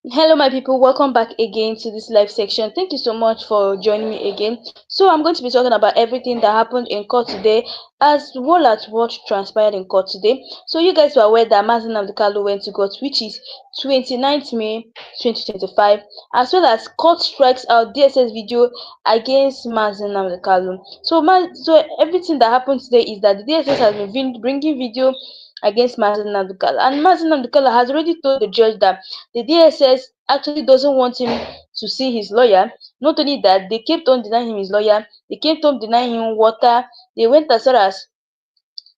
Hello, my people. Welcome back again to this live section. Thank you so much for joining me again. So, I'm going to be talking about everything that happened in court today, as well as what transpired in court today. So, you guys were aware that Mazi Nnamdi Kanu went to court, which is 29th May 2025, as well as court strikes out DSS video against Mazi Nnamdi Kanu. So, everything that happened today is that the DSS has been bringing video against Mazi Nnamdi Kanu, and Mazi Nnamdi Kanu has already told the judge that the DSS actually doesn't want him to see his lawyer. Not only that, they kept on denying him his lawyer, they kept on denying him water. They went as far as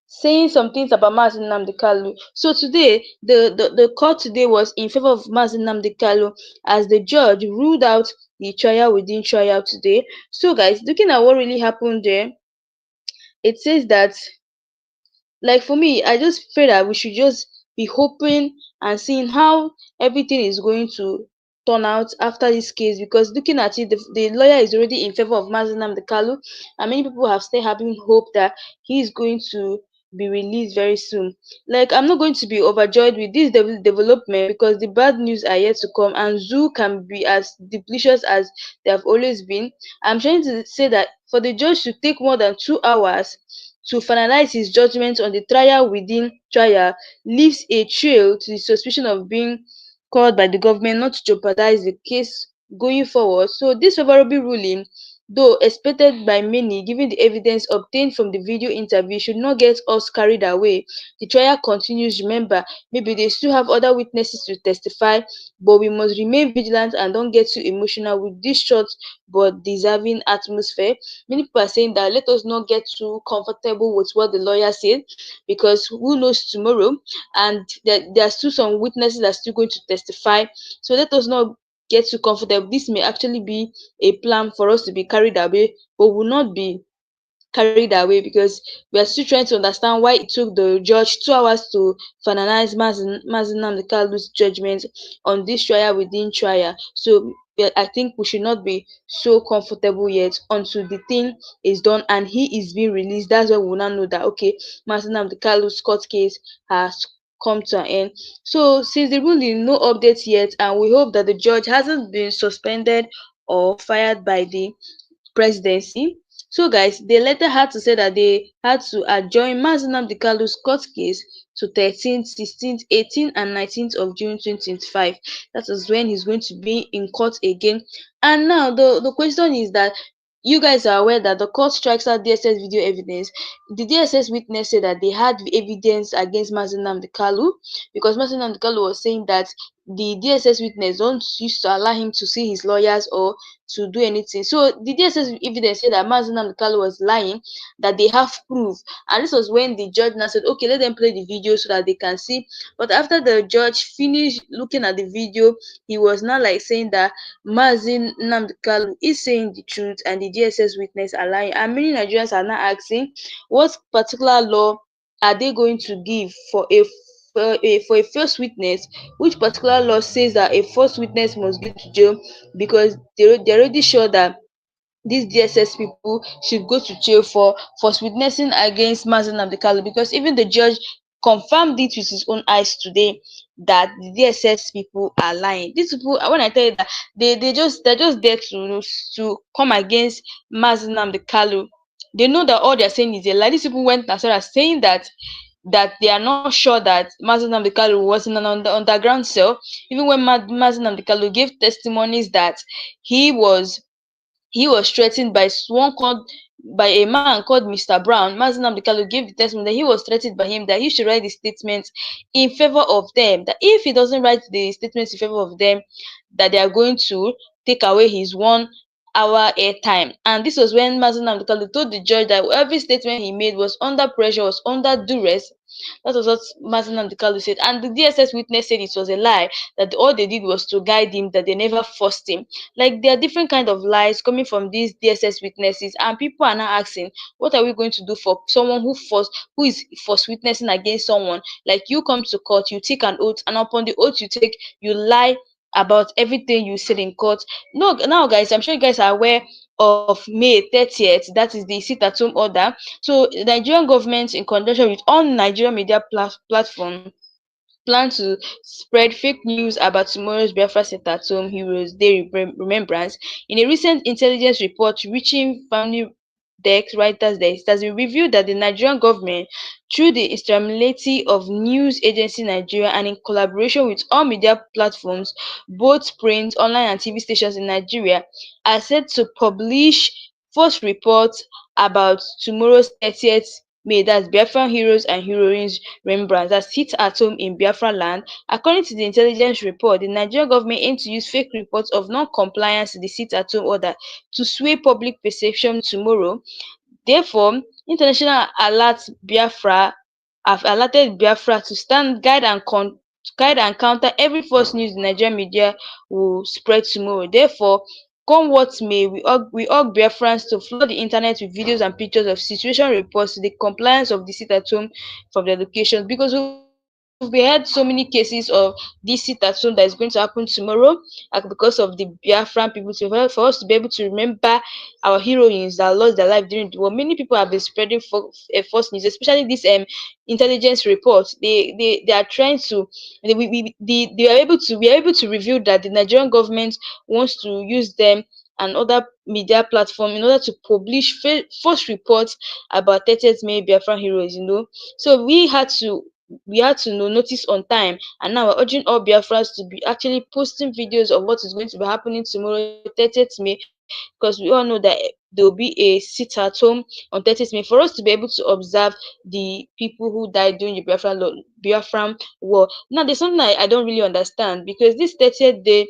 saying some things about Mazi Nnamdi Kanu. So today, the court today was in favor of Mazi Nnamdi Kanu, as the judge ruled out the trial within trial today. So guys, looking at what really happened there, it says that, like, for me, I just feel that we should just be hoping and seeing how everything is going to turn out after this case, because looking at it, the lawyer is already in favor of Mazi Nnamdi Kanu, and many people have still having hope that he is going to be released very soon. Like, I'm not going to be overjoyed with this development, because the bad news are yet to come, and zoo can be as delicious as they have always been. I'm trying to say that for the judge to take more than 2 hours to finalize his judgment on the trial within trial leaves a trail to the suspicion of being called by the government not to jeopardize the case going forward. So this favorable ruling, though expected by many given the evidence obtained from the video interview, should not get us carried away. The trial continues. Remember, maybe they still have other witnesses to testify, but we must remain vigilant and don't get too emotional with this short but deserving atmosphere. Many people are saying that let us not get too comfortable with what the lawyer said, because who knows tomorrow, and there are still some witnesses that are still going to testify. So let us not get too comfortable. This may actually be a plan for us to be carried away, but will not be carried away, because we are still trying to understand why it took the judge 2 hours to finalize Mazi Nnamdi Kanu's judgment on this trial within trial. So I think we should not be so comfortable yet until the thing is done and he is being released. That's when we will now know that, okay, Mazi Nnamdi Kanu's court case has come to an end. So since the ruling, no updates yet, and we hope that the judge hasn't been suspended or fired by the presidency. So guys, they later had to say that they had to adjourn Mazi Nnamdi Kanu's court case to 13th, 16th, 18th, and 19th of June 2025. That is when he's going to be in court again. And now the question is that you guys are aware that the court strikes out DSS video evidence. The DSS witness said that they had evidence against Mazi Nnamdi Kanu, because Mazi Nnamdi Kanu was saying that the DSS witness don't used to allow him to see his lawyers or to do anything. So the DSS evidence said that Mazi Nnamdi Kanu was lying, that they have proof. And this was when the judge now said, okay, let them play the video so that they can see. But after the judge finished looking at the video, he was now like saying that Mazi Nnamdi Kanu is saying the truth and the DSS witness are lying. And many Nigerians are now asking, what particular law are they going to give for a false witness? Which particular law says that a false witness must go to jail? Because they're already sure that these DSS people should go to jail for false witnessing against Mazi Nnamdi Kanu, because even the judge confirmed it with his own eyes today that the DSS people are lying. These people, when I tell you that they're just there to come against Mazi Nnamdi Kanu, they know that all they're saying is a lie. These people went as far as saying that they are not sure that Mazi Nnamdi Kanu was in an underground cell, even when Mazi Nnamdi Kanu gave testimonies that he was he was threatened by one called by a man called Mr. Brown. Mazi Nnamdi Kanu gave the testimony that he was threatened by him, that he should write the statements in favor of them. That if he doesn't write the statements in favor of them, that they are going to take away his 1 hour airtime. And this was when Mazi Nnamdi Kanu told the judge that every statement he made was under pressure, was under duress. That was what Mazi Nnamdi Kanu said. And the DSS witness said it was a lie, that all they did was to guide him, that they never forced him. Like, there are different kind of lies coming from these DSS witnesses, and people are now asking, what are we going to do for someone who is false witnessing against someone? Like, you come to court, you take an oath, and upon the oath you take, you lie about everything you said in court. No, now guys, I'm sure you guys are aware of May 30th, that is the sit-at-home order. So the Nigerian government, in conjunction with all Nigerian media platform, plan to spread fake news about tomorrow's Biafra Set at Home Heroes Day remembrance. In a recent intelligence report reaching family desk writers desk, it has been revealed that the Nigerian government, through the instrumentality of News Agency Nigeria and in collaboration with all media platforms, both print, online and TV stations in Nigeria, are set to publish false reports about tomorrow's 30th May, that's Biafran heroes and heroines remembrance that sit at home in Biafra land. According to the intelligence report, the Nigerian government aims to use fake reports of non-compliance to the sit at home order to sway public perception tomorrow. Therefore, international alert Biafra have alerted Biafra to stand guide and counter every false news the Nigerian media will spread tomorrow. Therefore, come what may, we urge Biafrans to flood the internet with videos and pictures of situation reports to the compliance of the sit at home from their locations, because we've heard so many cases of this sit at home that is going to happen tomorrow, because of the Biafran people. For us to be able to remember our heroines that lost their life during the war. Many people have been spreading false news, especially this intelligence report. They are trying to they are able to reveal that the Nigerian government wants to use them and other media platform in order to publish false reports about 30th May Biafran heroes. So we had to notice on time, and now we're urging all Biafrans to be actually posting videos of what is going to be happening tomorrow, 30th May, because we all know that there will be a sit at home on 30th May for us to be able to observe the people who died during the Biafran war. Now, there's something I don't really understand, because this 30th day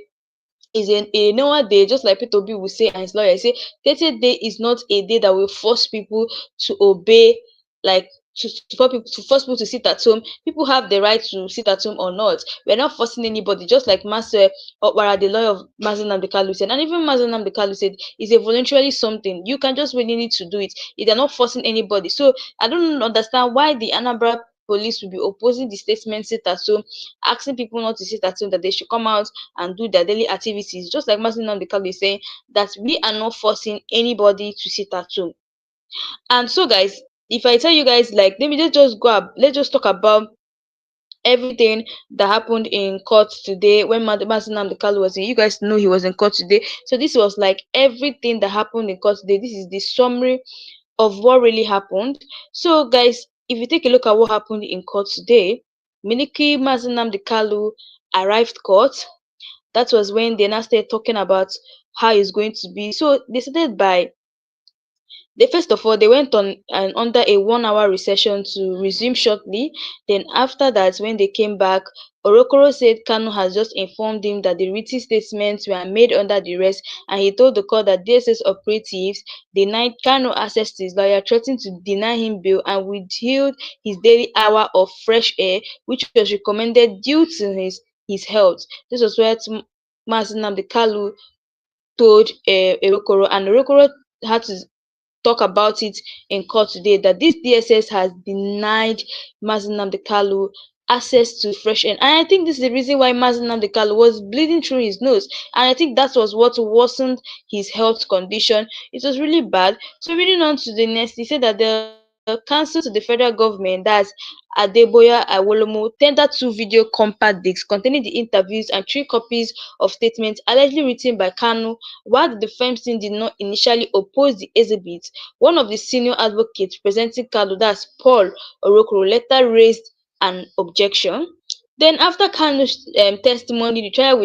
is a normal day, just like Peter Obi will say and his lawyer say 30th day is not a day that will force people to obey, like to force people to sit at home. People have the right to sit at home or not. We're not forcing anybody, just like Master Okpara, the lawyer of Mazi Nnamdi Kanu said, and even Mazi Nnamdi Kanu said it's a voluntarily something. You can just really need to do it. They're not forcing anybody. So I don't understand why the Anambra police will be opposing the statement sit at home, asking people not to sit at home, that they should come out and do their daily activities. Just like Mazi Nnamdi Kanu is saying that we are not forcing anybody to sit at home. And so, guys, if I tell you guys, like, let me just go up, let's just talk about everything that happened in court today when Mazi Nnamdi Kanu was in. You guys know he was in court today. So this was like everything that happened in court today. This is the summary of what really happened. So, guys, if you take a look at what happened in court today, Miliki Mazi Nnamdi Kanu arrived court. That was when they now started talking about how it's going to be. So they started by they first of all they went on and under a 1 hour recession to resume shortly. Then after that, when they came back, Orokoro said Kanu has just informed him that the written statements were made under duress, and he told the court that DSS operatives denied Kanu access to his lawyer, threatened to deny him bail, and withheld his daily hour of fresh air, which was recommended due to his health. This was what Mazi Nnamdi Kanu told Orokoro, and Orokoro had to talk about it in court today, that this DSS has denied Mazi Nnamdi Kanu access to fresh air. And I think this is the reason why Mazi Nnamdi Kanu was bleeding through his nose. And I think that was what worsened his health condition. It was really bad. So reading on to the next, he said that the counsel to the federal government, that's Adeboya Awolomo, tendered 2 video compact discs containing the interviews and 3 copies of statements allegedly written by Kanu. While the defense team did not initially oppose the exhibit, one of the senior advocates presenting Kanu, that's Paul Orokoro, later raised an objection. Then after Kanu's testimony, the trial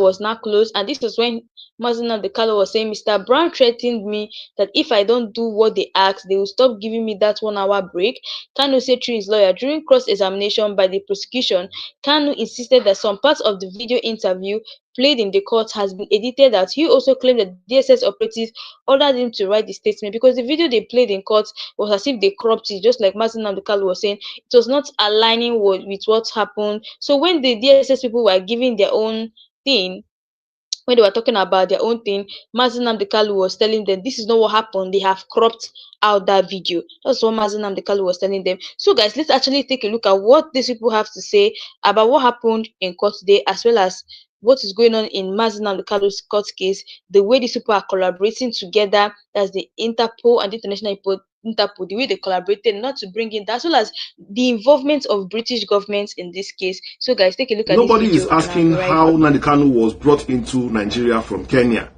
was now closed, and this was when Mazi Nnamdi Kanu was saying, Mr. Brown threatened me that if I don't do what they ask, they will stop giving me that 1 hour break. Kanu said through his lawyer during cross-examination by the prosecution, Kanu insisted that some parts of the video interview played in the court has been edited out. He also claimed that DSS operatives ordered him to write the statement, because the video they played in court was as if they cropped it, just like Mazi Nnamdi Kanu was saying. It was not aligning with what happened. So when the DSS people were giving their own thing, when they were talking about their own thing, Mazi Nnamdi Kanu was telling them this is not what happened. They have cropped out that video. That's what Mazi Nnamdi Kanu was telling them. So, guys, let's actually take a look at what these people have to say about what happened in court today, as well as what is going on in Mazi Nnamdi Kanu's court case, the way these people are collaborating together, as the Interpol and the International Interpol, the way they collaborated not to bring in, as well as the involvement of British government in this case. So guys, take a look at this Nobody video. is asking how Nnamdi Kanu was brought into Nigeria from Kenya.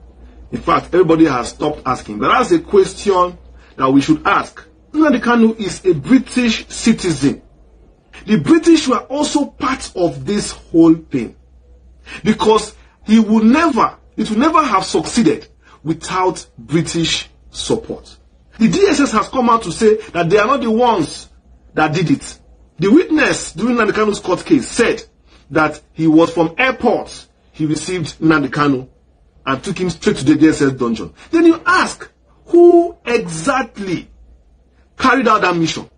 In fact, everybody has stopped asking. But that's a question that we should ask. Nnamdi Kanu is a British citizen. The British were also part of this whole thing, because it will never have succeeded without British support. The DSS has come out to say that they are not the ones that did it. The witness during Nnamdi Kanu's court case said that he was from airport. He received Nnamdi Kanu and took him straight to the DSS dungeon. Then you ask, who exactly carried out that mission?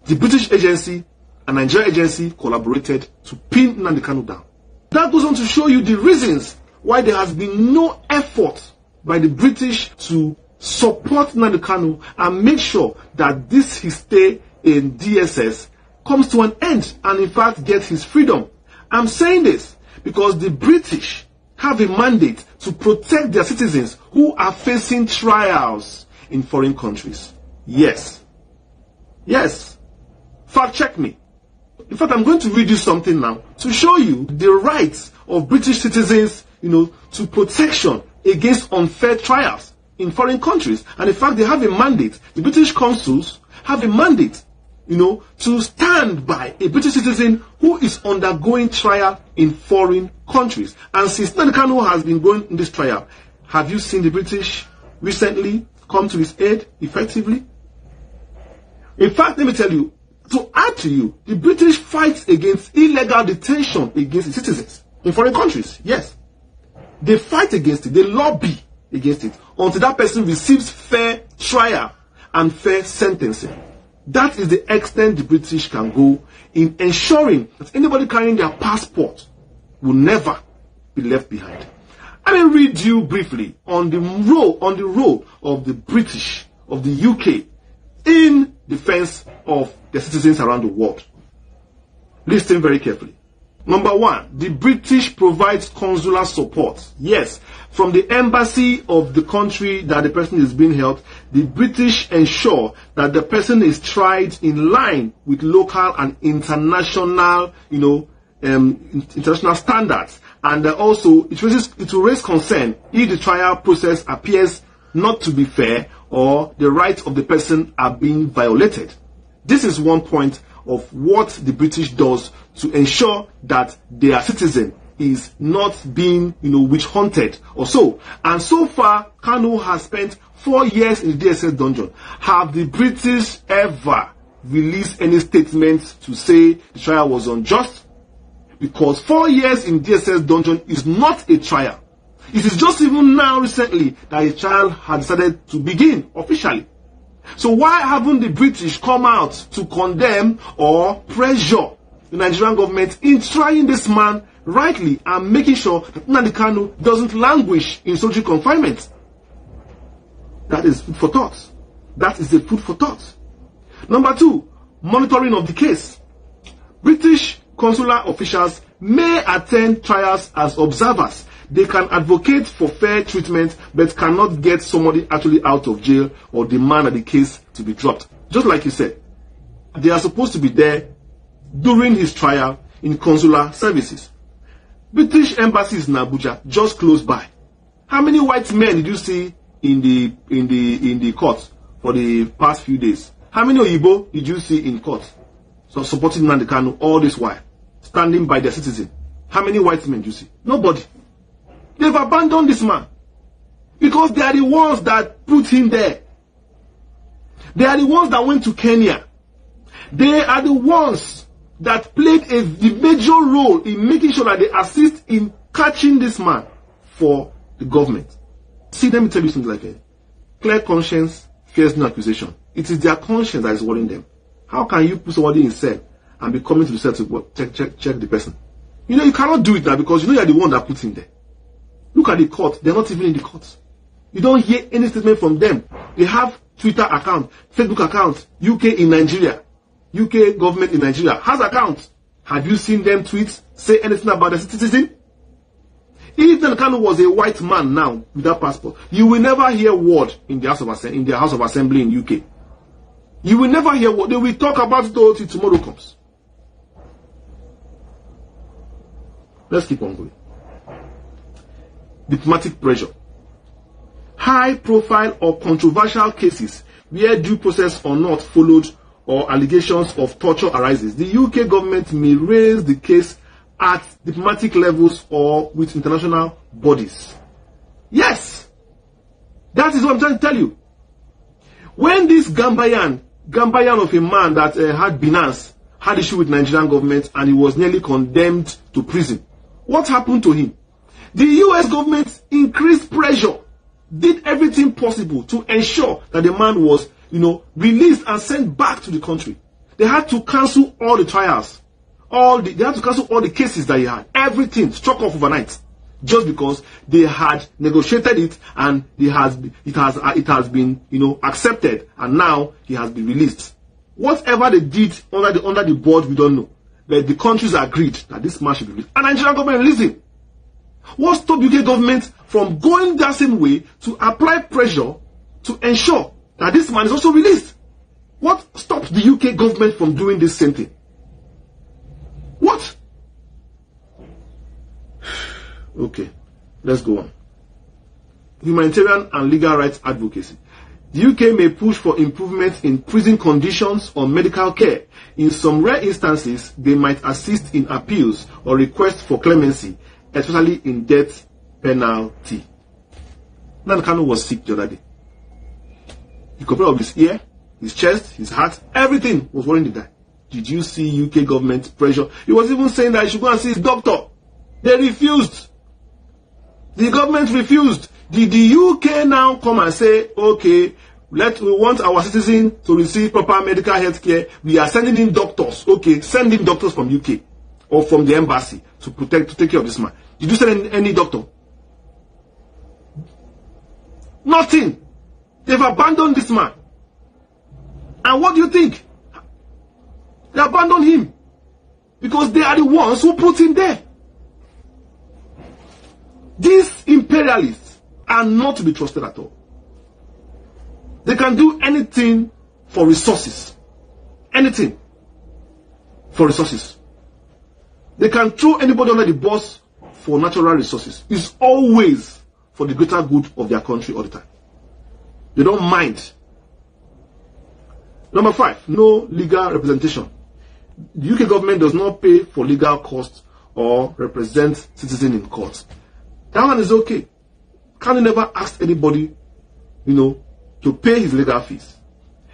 The British agency and Nigerian agency collaborated to pin Nnamdi Kanu down. That goes on to show you the reasons why there has been no effort by the British to support Nnamdi Kanu and make sure that his stay in DSS comes to an end and in fact gets his freedom. I'm saying this because the British have a mandate to protect their citizens who are facing trials in foreign countries. Yes. Yes. Fact check me. In fact, I'm going to read you something now to show you the rights of British citizens, to protection against unfair trials in foreign countries. And in fact, they have a mandate. The British consuls have a mandate, to stand by a British citizen who is undergoing trial in foreign countries. And since Nnamdi Kanu has been going in this trial, have you seen the British recently come to his aid effectively? In fact, let me tell you, to add to you, the British fight against illegal detention against its citizens in foreign countries. Yes. They fight against it. They lobby against it until that person receives fair trial and fair sentencing. That is the extent the British can go in ensuring that anybody carrying their passport will never be left behind. Let me read you briefly on the role of the British, of the UK, in defense of their citizens around the world. Listen very carefully. Number one, the British provides consular support. Yes, from the embassy of the country that the person is being held, the British ensure that the person is tried in line with local and international, international standards. And also, it will raise concern if the trial process appears not to be fair or the rights of the person are being violated. This is one point of what the British does to ensure that their citizen is not being, witch hunted or so. And so far, Kanu has spent 4 years in the DSS dungeon. Have the British ever released any statements to say the trial was unjust? Because 4 years in DSS dungeon is not a trial. It is just even now recently that a trial had decided to begin officially. So why haven't the British come out to condemn or pressure the Nigerian government in trying this man rightly and making sure that Nnamdi Kanu doesn't languish in solitary confinement? That is food for thought. That is the food for thought. Number two, monitoring of the case. British consular officials may attend trials as observers. They can advocate for fair treatment, but cannot get somebody actually out of jail or demand the case to be dropped. Just like you said, they are supposed to be there during his trial in consular services. British embassies in Abuja, just close by. How many white men did you see in the court for the past few days? How many Oyibo did you see in court? So supporting Nnamdi Kanu all this while, standing by their citizen. How many white men do you see? Nobody. They've abandoned this man because they are the ones that put him there. They are the ones that went to Kenya. They are the ones that played the major role in making sure that they assist in catching this man for the government. See, let me tell you something like that. Clear conscience fears no accusation. It is their conscience that is worrying them. How can you put somebody in cell and be coming to the cell to check the person? You cannot do it now because you are the one that put him there. Look at the court. They're not even in the court. You don't hear any statement from them. They have Twitter account, Facebook account, UK in Nigeria. UK government in Nigeria has accounts. Have you seen them tweet, say anything about the citizen? If Nnamdi Kanu was a white man now with that passport, you will never hear word in the House of Assembly in UK. You will never hear what they will talk about it until tomorrow comes. Let's keep on going. Diplomatic pressure. High profile or controversial cases where due process are not followed or allegations of torture arises. The UK government may raise the case at diplomatic levels or with international bodies. Yes! That is what I'm trying to tell you. When this Gambian of a man that had Binance had issue with Nigerian government and he was nearly condemned to prison, what happened to him? The US government increased pressure, did everything possible to ensure that the man was, released and sent back to the country. They had to cancel all the trials. They had to cancel all the cases that he had. Everything struck off overnight. Just because they had negotiated it and it has been accepted, and now he has been released. Whatever they did under the board, we don't know. But the countries agreed that this man should be released. And Nigerian government released him. What stopped UK government from going that same way to apply pressure to ensure that this man is also released? What stopped the UK government from doing this same thing? What? Okay, let's go on. Humanitarian and legal rights advocacy. The UK may push for improvements in prison conditions or medical care. In some rare instances, they might assist in appeals or requests for clemency, especially in death penalty. KANU was sick the other day. You could of his ear, his chest, his heart, everything was worrying the guy. Did you see UK government pressure? He was even saying that he should go and see his doctor. They refused. The government refused. Did the UK now come and say, okay, we want our citizens to receive proper medical health care. We are sending in doctors. Okay, send in doctors from UK or from the embassy to take care of this man. Did you send in any doctor? Nothing. They've abandoned this man. And what do you think? They abandoned him because they are the ones who put him there. These imperialists are not to be trusted at all. They can do anything for resources. Anything for resources. They can throw anybody under the bus for natural resources. It's always for the greater good of their country all the time. They don't mind. Number 5, no legal representation. The UK government does not pay for legal costs or represent citizens in court. That one is okay. KANU never asked anybody, to pay his legal fees.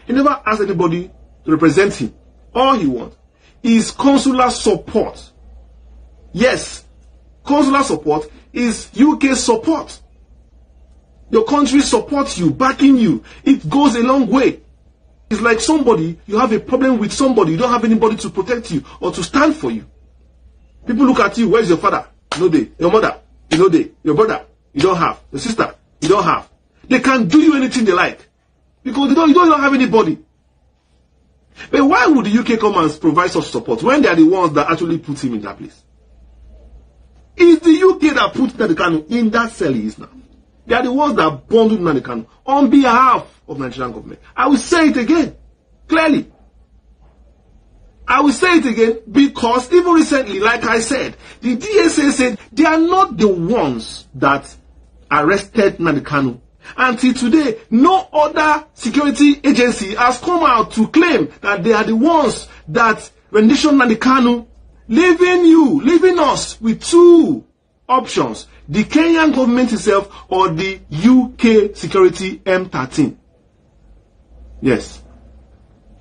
He never asked anybody to represent him. All he wants is consular support. Yes, consular support is UK support. Your country supports you, backing you. It goes a long way. It's like somebody, you have a problem with somebody, you don't have anybody to protect you or to stand for you. People look at you, where's your father? No day. Your mother? No day. Your brother? You don't have. Your sister? You don't have. They can do you anything they like because you don't have anybody. But why would the UK come and provide such support when they are the ones that actually put him in that place? It's the UK that put Nnamdi Kanu in that cell he is now. They are the ones that bundled Nnamdi Kanu on behalf of Nigerian government. I will say it again, clearly. I will say it again because even recently, like I said, the DSA said they are not the ones that arrested Nnamdi Kanu. Until today, no other security agency has come out to claim that they are the ones that rendition Nnamdi Kanu, leaving us with two options: the Kenyan government itself or the UK security M13. Yes.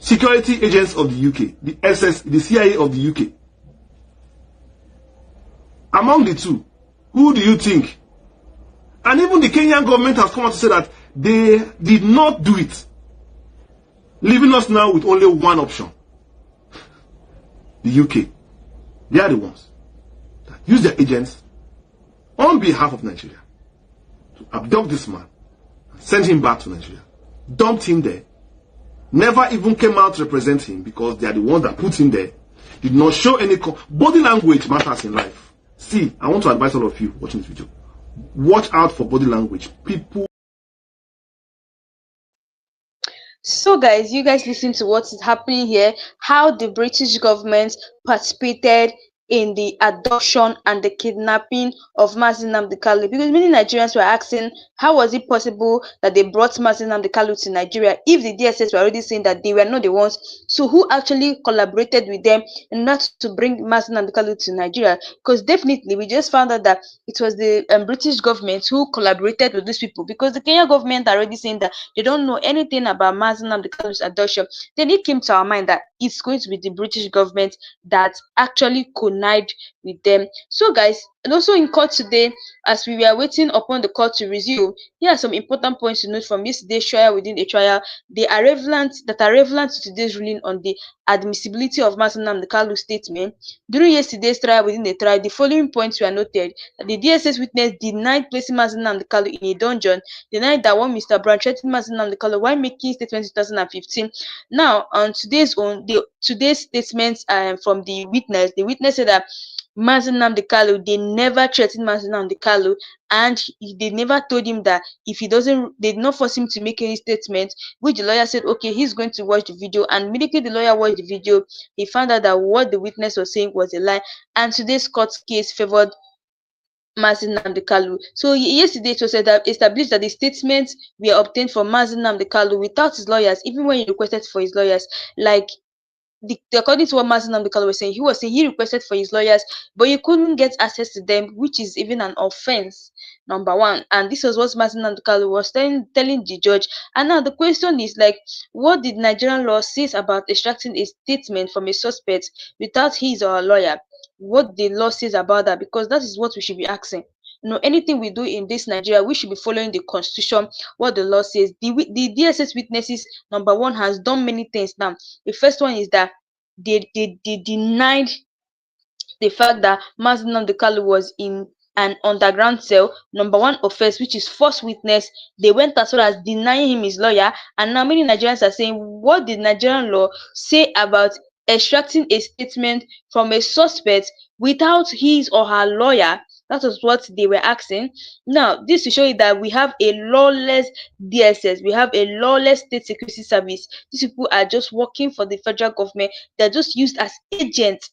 Security agents of the UK, the CIA of the UK. Among the two, who do you think? And even the Kenyan government has come out to say that they did not do it, leaving us now with only one option. The UK. They are the ones that use their agents on behalf of Nigeria to abduct this man and send him back to Nigeria. Dumped him there. Never even came out to represent him because they are the ones that put him there. Did not show any body language matters in life. See, I want to advise all of you watching this video. Watch out for body language. People. So, guys, you guys listen to what is happening here, how the British government participated in the adoption and the kidnapping of Mazin Nnamdi Kalu. Because many Nigerians were asking, how was it possible that they brought Mazin Nnamdi Kalu to Nigeria if the DSS were already saying that they were not the ones? So, who actually collaborated with them in order to bring Mazin Nnamdi Kalu to Nigeria? Because definitely, we just found out that it was the British government who collaborated with these people, because the Kenya government are already saying that they don't know anything about Mazin Nnamdi Kalu's adoption. Then it came to our mind that it's going to be the British government that actually connived with them. So, guys, and also in court today, as we were waiting upon the court to resume, here are some important points to note from yesterday's trial within a trial. They are relevant to today's ruling on the admissibility of Mazin Nnamdi Kalu's statement. During yesterday's trial within the trial, the following points were noted: that the DSS witness denied placing Mazin Nnamdi Kalu in a dungeon, denied that one Mr. Brown threatened Mazin Nnamdi Kalu while making statements in 2015. Now, on today's statements from the witness said that Mazin Nnamdi Kalu, they never threatened Mazin Nnamdi Kalu, and they never told him that if he doesn't, they did not force him to make any statement, which the lawyer said, okay, he's going to watch the video. And immediately the lawyer watched the video, he found out that what the witness was saying was a lie. And today's court case favored Mazin Nnamdi Kalu. So yesterday it was established that the statements were obtained from Mazin Nnamdi Kalu without his lawyers, even when he requested for his lawyers. Like, according to what Mazin Nnamdi Kalu was saying he requested for his lawyers, but he couldn't get access to them, which is even an offense. Number one, and this was what Mazin Nnamdi Kalu was telling the judge. And now the question is, like, what did Nigerian law says about extracting a statement from a suspect without his or her lawyer? What the law says about that? Because that is what we should be asking. Anything we do in this Nigeria, we should be following the constitution, what the law says. The DSS witnesses, number one, has done many things now. The first one is that they denied the fact that Mazin Nnamdi Kalu was in an underground cell. Number one offense, which is false witness. They went as far as denying him his lawyer, and now many Nigerians are saying, what did Nigerian law say about extracting a statement from a suspect without his or her lawyer? That was what they were asking. Now, this to show you that we have a lawless DSS, we have a lawless state security service. These people are just working for the federal government. They're just used as agents,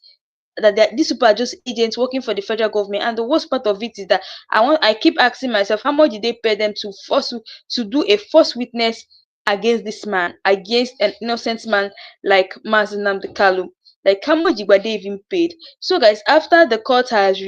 these people are just agents working for the federal government. And the worst part of it is that I keep asking myself, how much did they pay them to do a false witness against this man, against an innocent man like Mazin Nnamdi Kalu? Like, how much were they even paid? So, guys, after the court has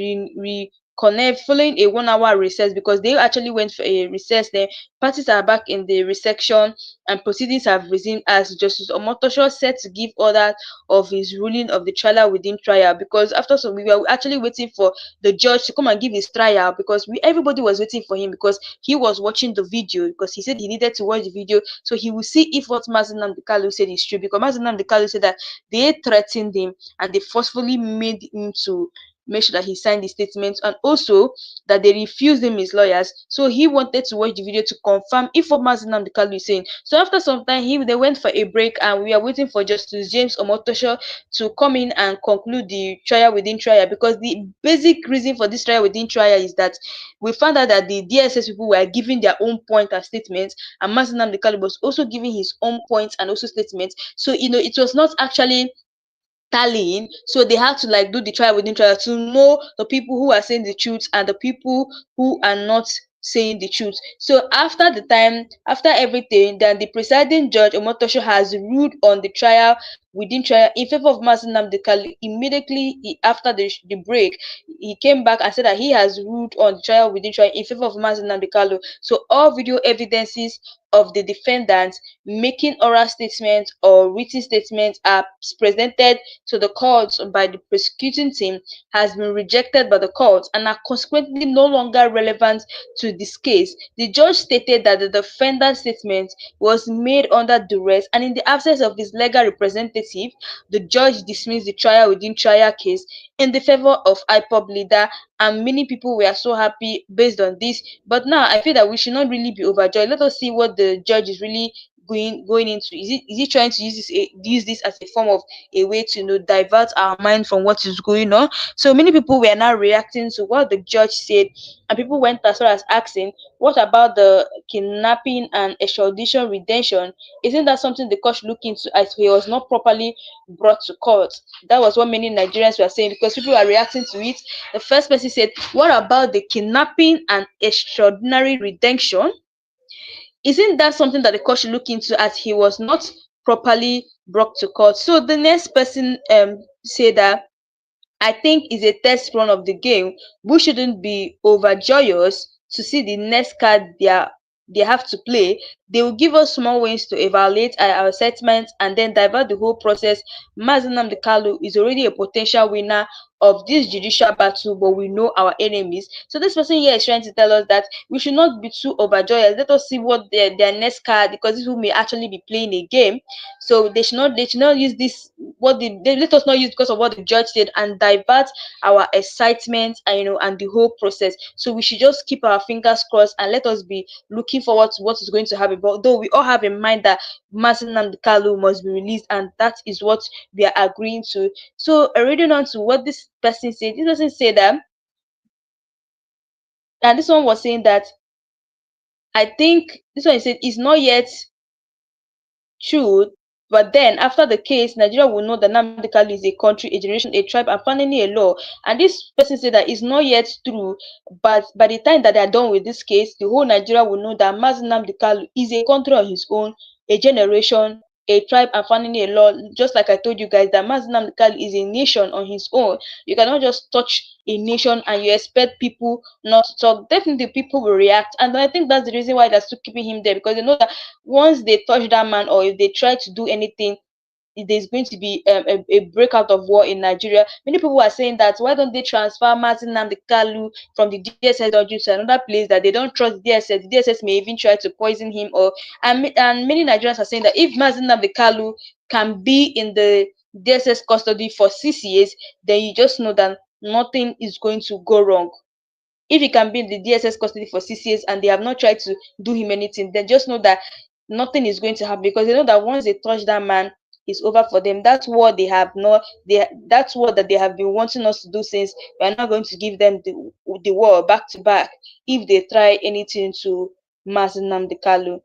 connect following a 1 hour recess, because they actually went for a recess, then parties are back in the reception and proceedings have resumed as Justice Omotosho set to give order of his ruling of the trial within trial. Because after some, we were actually waiting for the judge to come and give his trial, because everybody was waiting for him, because he was watching the video, because he said he needed to watch the video so he will see if what Mazin Nnamdi Kalu said is true. Because Mazin Nnamdi Kalu said that they threatened him and they forcefully made him to make sure that he signed the statement, and also that they refused him his lawyers. So he wanted to watch the video to confirm if what Mazin Nnamdi Kalu is saying. So after some time, they went for a break, and we are waiting for Justice James Omotosho to come in and conclude the trial within trial. Because the basic reason for this trial within trial is that we found out that the DSS people were giving their own point and statements, and Mazin Nnamdi Kalu was also giving his own points and also statements. So it was not actually tallying, so they had to like do the trial within trial to know the people who are saying the truth and the people who are not saying the truth. So after everything, then the presiding judge Omotosho has ruled on the trial within trial in favor of Mazin Nnamdi Kalu. Immediately after the break, he came back and said that he has ruled on the trial within trial in favor of Mazin Nnamdi Kalu. So all video evidences of the defendants making oral statements or written statements are presented to the courts by the prosecuting team has been rejected by the courts and are consequently no longer relevant to this case. The judge stated that the defendant's statement was made under duress, and in the absence of his legal representative, the judge dismissed the trial within trial case in the favor of IPOB leader, and many people were so happy based on this. But now I feel that we should not really be overjoyed. Let us see what the judge is really going into? Is he trying to use this as a form of a way to divert our mind from what is going on? So many people were now reacting to what the judge said, and people went as far as asking, what about the kidnapping and extradition redemption? Isn't that something the court should look into, as he was not properly brought to court? That was what many Nigerians were saying, because people are reacting to it. The first person said, what about the kidnapping and extraordinary redemption? Isn't that something that the court should look into, as he was not properly brought to court? So the next person said that, I think it's a test run of the game. We shouldn't be overjoyous to see the next card they have to play. They will give us small wins to evaluate our assessments and then divert the whole process. Mazi Nnamdi Kanu is already a potential winner of this judicial battle, but we know our enemies. So this person here is trying to tell us that we should not be too overjoyous. Let us see what their next card, because this will may actually be playing a game. So they should not use this, they let us not use because of what the judge said, and divert our excitement and the whole process. So we should just keep our fingers crossed and let us be looking forward to what is going to happen. But though we all have in mind that Mazi Nnamdi Kanu must be released, and that is what we are agreeing to. So reading on to what this person said, this person said that, and this one was saying that, I think this one said is not yet true, but then after the case, Nigeria will know that Nnamdi Kanu is a country, a generation, a tribe, and finally a law. And this person said that it's not yet true, but by the time that they are done with this case, the whole Nigeria will know that Mazi Nnamdi Kanu is a country on his own, a generation, a tribe, and finally a law. Just like I told you guys, that Mazi Nnamdi Kanu is a nation on his own. You cannot just touch a nation and you expect people not to talk. Definitely people will react, and I think that's the reason why they're still keeping him there, because they know that once they touch that man, or if they try to do anything, there's going to be a breakout of war in Nigeria. Many people are saying that, why don't they transfer Mazi Nnamdi Kanu from the DSS dungeon to another place that they don't trust the DSS? The DSS may even try to poison him, and many Nigerians are saying that if Mazi Nnamdi Kanu can be in the DSS custody for 6 years, then you just know that nothing is going to go wrong. If he can be in the DSS custody for 6 years and they have not tried to do him anything, then just know that nothing is going to happen, because they know that once they touch that man, it's over for them. That's what that's what that they have been wanting us to do since. We are not going to give them the war back to back if they try anything to Mazi Nnamdi Kanu.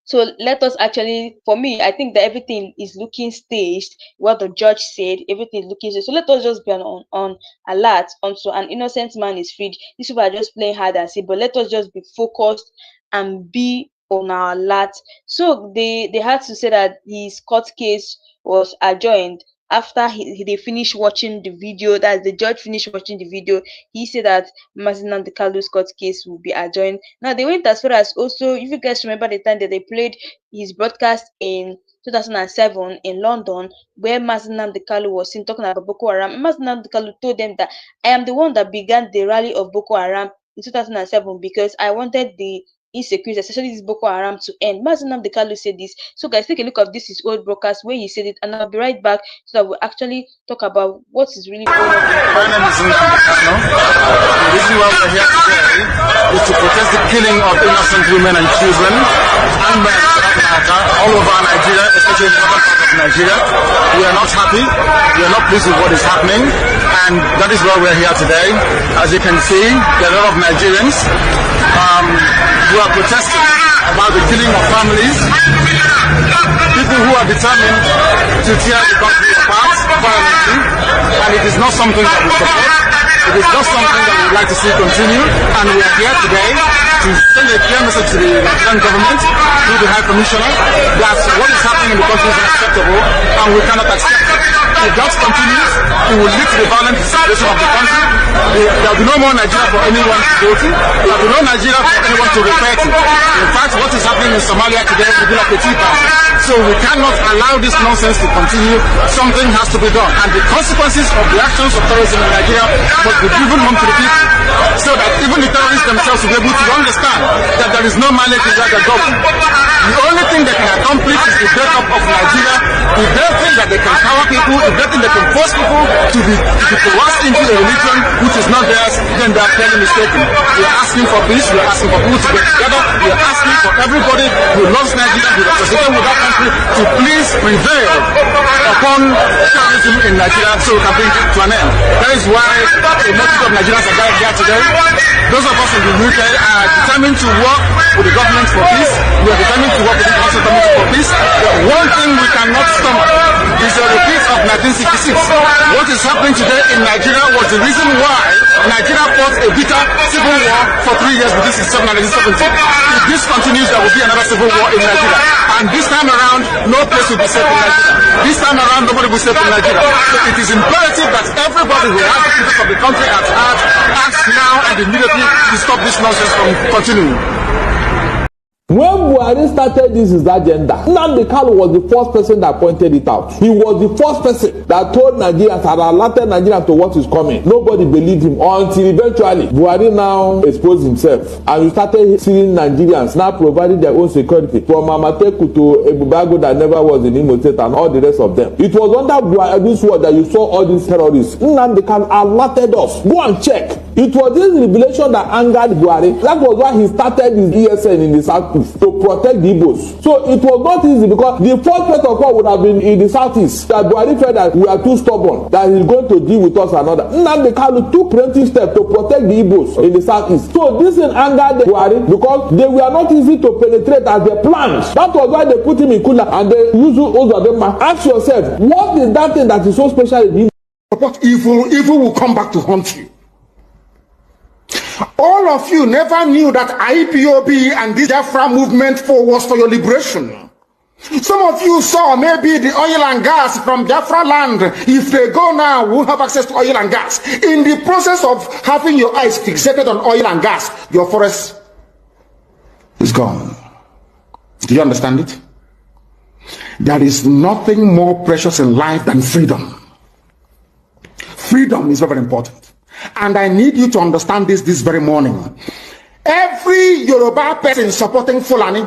So let us actually, for me, I think that everything is looking staged. What the judge said, everything is looking staged. So let us just be on alert until an innocent man is freed. These people are just playing hide and seek, but let us just be focused and be on our alert. So they had to say that his court case was adjourned after they finished watching the video. That the judge finished watching the video, he said that Mazi Nnamdi Kanu's court case will be adjourned. Now they went as far as, also, if you guys remember the time that they played his broadcast in 2007 in London, where Mazi Nnamdi Kanu was seen talking about Boko Haram. Mazi Nnamdi Kanu told them that, I am the one that began the rally of Boko Haram in 2007 because I wanted the insecurity, especially this Boko Haram, to end. Mazi Nnamdi Kanu said this. So guys, take a look of this, his old broadcast where he said it, and I'll be right back so that we'll actually talk about what is really going on. My name is Nnamdi Kanu. The reason why we're here today is to protest the killing of innocent women and children and men all over Nigeria, especially in the northern part of Nigeria. We are not happy. We are not pleased with what is happening, and that is why we're here today. As you can see, there are a lot of Nigerians who are protesting about the killing of families, people who are determined to tear the country apart violently, and it is not something that we support. It is not something that we would like to see continue, and we are here today to send a clear message to the Nigerian government through the High Commissioner that what is happening in the country is unacceptable and we cannot accept it. If that continues, it will lead to the violent situation of the country. There will be no more Nigeria for anyone to go to. There will be no Nigeria for anyone to refer to. In fact, what is happening in Somalia today will be like a tea party. So we cannot allow this nonsense to continue. Something has to be done. And the consequences of the actions of terrorism in Nigeria must be driven home to the people. so that even the terrorists themselves will be able to understand that there is no mandate in that government. The only thing they can accomplish is the breakup of Nigeria. If they think that they can power people, if they think they can force people to be coerced into a religion which is not theirs, then they are clearly mistaken. We are asking for peace, we are asking for people to get together, we are asking for everybody who loves Nigeria, who is associated with that country, to please prevail upon terrorism in Nigeria so we can bring it to an end. That is why a multitude of Nigerians are gathered here today. Those of us in the UK are determined to work with the government for peace. We are determined to work with the Council Committee for peace. The one thing we cannot stomach is a repeat of 1966. What is happening today in Nigeria was the reason why Nigeria fought a bitter civil war for 3 years between 1967 and 1970. If this continues, there will be another civil war in Nigeria. And this time around, no place will be safe in Nigeria. This time around, nobody will be safe in Nigeria. So it is imperative that everybody who has the interest of the country at heart acts now and immediately to stop this nonsense from continuing. When Buhari started this his agenda, NNAMDI KANU was the first person that pointed it out. He was the first person that told Nigerians, had alerted Nigerians to what is coming. Nobody believed him until eventually Buhari now exposed himself. And you started seeing Nigerians now providing their own security. From Amateku to Ebubago that never was in Imo State and all the rest of them. It was under Buhari's word that you saw all these terrorists. NNAMDI KANU alerted us. Go and check. It was this revelation that angered Buhari. That was why he started his ESN in the Southeast to protect the Igbos. So it was not easy because the first place of call would have been in the Southeast. That Buhari felt that we are too stubborn, that he's going to deal with us another. NNAMDI KANU took preemptive steps to protect the Igbos in the Southeast. So this thing angered Buhari because they were not easy to penetrate as they planned. That was why they put him in Kula and they used Ozadema. Ask yourself, what is that thing that is so special in him? But evil will come back to haunt you. All of you never knew that IPOB and this Biafra movement was for your liberation. Some of you saw maybe the oil and gas from Biafra land. If they go now, we won't have access to oil and gas. In the process of having your eyes fixated on oil and gas, your forest is gone. Do you understand it? There is nothing more precious in life than freedom. Freedom is very important. And I need you to understand this very morning. Every Yoruba person supporting Fulani,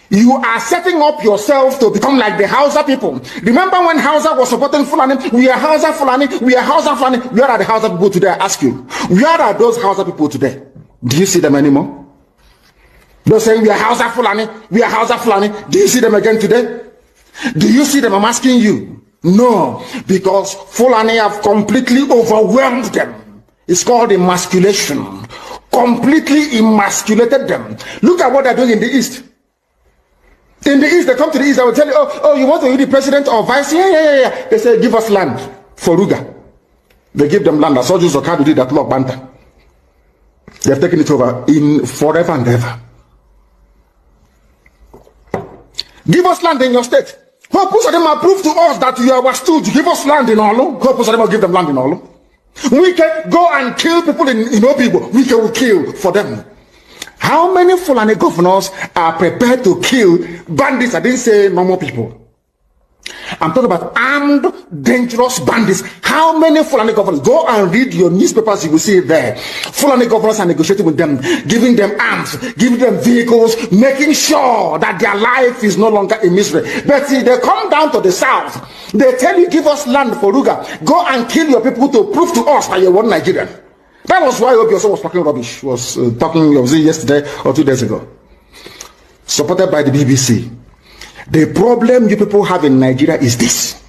you are setting up yourself to become like the Hausa people. Remember when Hausa was supporting Fulani? We are Hausa Fulani, we are Hausa Fulani. Where are the Hausa people today? I ask you. Where are those Hausa people today? Do you see them anymore? They're saying we are Hausa Fulani, we are Hausa Fulani. Do you see them again today? Do you see them? I'm asking you. No, because Fulani have completely overwhelmed them. It's called emasculation. Completely emasculated them. Look at what they're doing in the East. In the East, they come to the East, they will tell you, oh, you want to be the president or vice? Yeah. They say, give us land for Ruga. They give them land. As Oju Zokadu did that Lord Banta. They have taken it over in forever and ever. Give us land in your state. Hope of them prove to us that you are our stooge. Give us land in Olo. Hope of them will give them land in Olo. We can go and kill people in Obibo. We can kill for them. How many Fulani governors are prepared to kill bandits? I didn't say normal people. I'm talking about armed, dangerous bandits. How many Fulani governors? Go and read your newspapers, you will see it there. Fulani governors are negotiating with them, giving them arms, giving them vehicles, making sure that their life is no longer a misery. But see, they come down to the south. They tell you, give us land for Ruga. Go and kill your people to prove to us that you're one Nigerian. That was why Obioso was talking rubbish. Was yesterday or 2 days ago. Supported by the BBC. The problem you people have in Nigeria is this.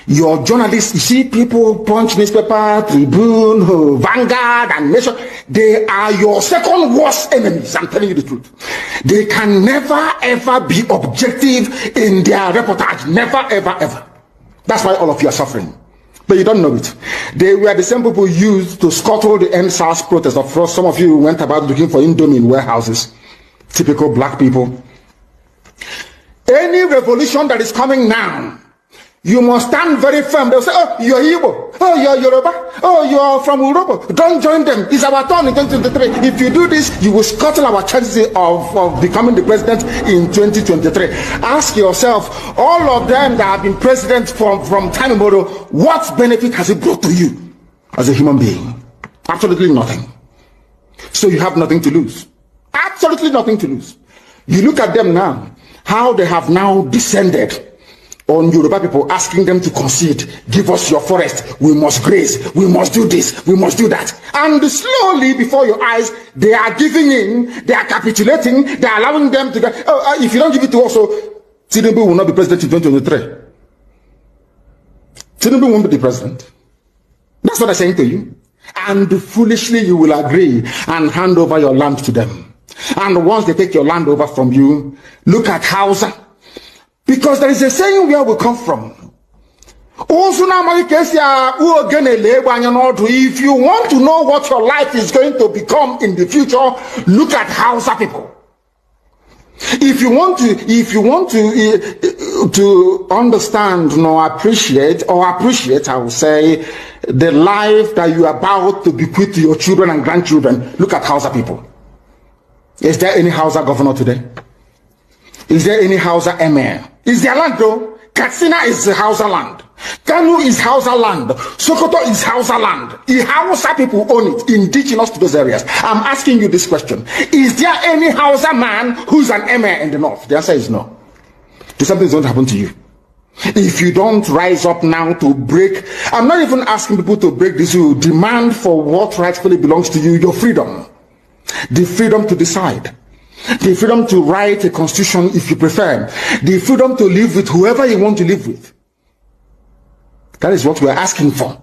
Your journalists, you see people, Punch newspaper, Tribune, Vanguard, and Nation, they are your second worst enemies. I'm telling you the truth. They can never ever be objective in their reportage. Never ever. That's why all of you are suffering. But you don't know it. They were the same people used to scuttle the NSAS protest. Of course, some of you went about looking for Indomie in warehouses. Typical black people. Any revolution that is coming now, you must stand very firm. They'll say, oh, you're Igbo. Oh, you're Yoruba. Oh, you're from Urobo. Don't join them. It's our turn in 2023. If you do this, you will scuttle our chances of becoming the president in 2023. Ask yourself, all of them that have been president from time immemorial, what benefit has it brought to you as a human being? Absolutely nothing. So you have nothing to lose. Absolutely nothing to lose. You look at them now, how they have now descended on Yoruba people, asking them to concede, give us your forest, we must graze, we must do this, we must do that. And slowly before your eyes, they are giving in, they are capitulating, they are allowing them to get, if you don't give it to us, Tinubu will not be president in 2023. Tinubu won't be the president. That's what I'm saying to you. And foolishly you will agree and hand over your land to them. And once they take your land over from you, look at Hausa. Because there is a saying where we come from. If you want to know what your life is going to become in the future, look at Hausa people. If you want to understand or appreciate, I will say, the life that you are about to bequeath to your children and grandchildren, look at Hausa people. Is there any Hausa governor today? Is there any Hausa emir? Is there land though? Katsina is Hausa land. KANU is Hausa land. Sokoto is Hausa land. The Hausa people own it, indigenous to those areas. I'm asking you this question. Is there any Hausa man who's an emir in the north? The answer is no. Something's going to happen to you. If you don't rise up now to break, I'm not even asking people to break this rule. Demand for what rightfully belongs to you, your freedom. The freedom to decide. The freedom to write a constitution if you prefer. The freedom to live with whoever you want to live with. That is what we are asking for.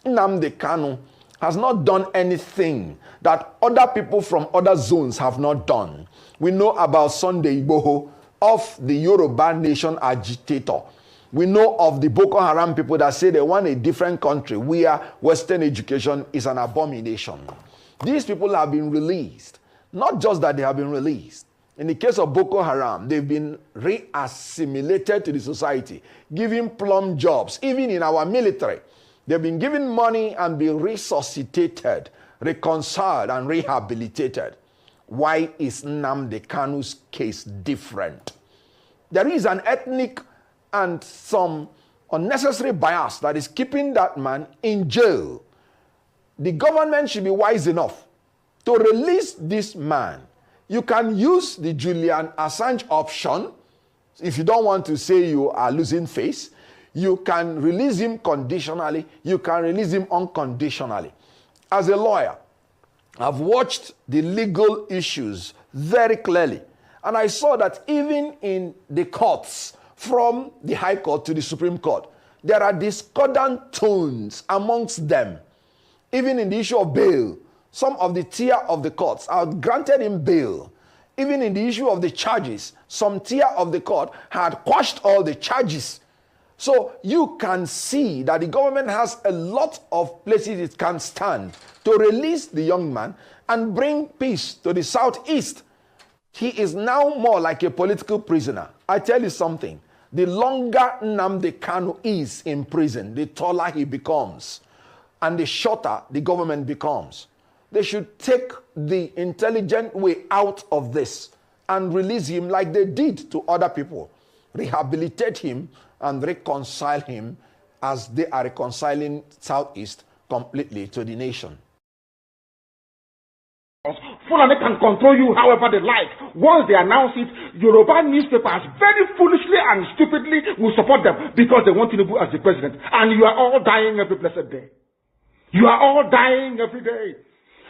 NNAMDI KANU has not done anything that other people from other zones have not done. We know about Sunday Igboho, of the Yoruba nation agitator. We know of the Boko Haram people that say they want a different country where Western education is an abomination. These people have been released. Not just that they have been released. In the case of Boko Haram, they've been re-assimilated to the society, given plum jobs, even in our military. They've been given money and been resuscitated, reconciled, and rehabilitated. Why is NNAMDI KANU's case different? There is an ethnic and some unnecessary bias that is keeping that man in jail. The government should be wise enough to release this man. You can use the Julian Assange option. If you don't want to say you are losing face, you can release him conditionally. You can release him unconditionally. As a lawyer, I've watched the legal issues very clearly. And I saw that even in the courts, from the High Court to the Supreme Court, there are discordant tones amongst them. Even in the issue of bail, some of the tier of the courts are granted him bail. Even in the issue of the charges, some tier of the court had quashed all the charges. So you can see that the government has a lot of places it can stand to release the young man and bring peace to the southeast. He is now more like a political prisoner. I tell you something, the longer NNAMDI KANU is in prison, the taller he becomes and the shorter the government becomes. They should take the intelligent way out of this and release him like they did to other people. Rehabilitate him and reconcile him as they are reconciling Southeast completely to the nation. Fulani can control you however they like. Once they announce it, Yoruba newspapers very foolishly and stupidly will support them because they want Tinubu as the president. And you are all dying every blessed day. You are all dying every day.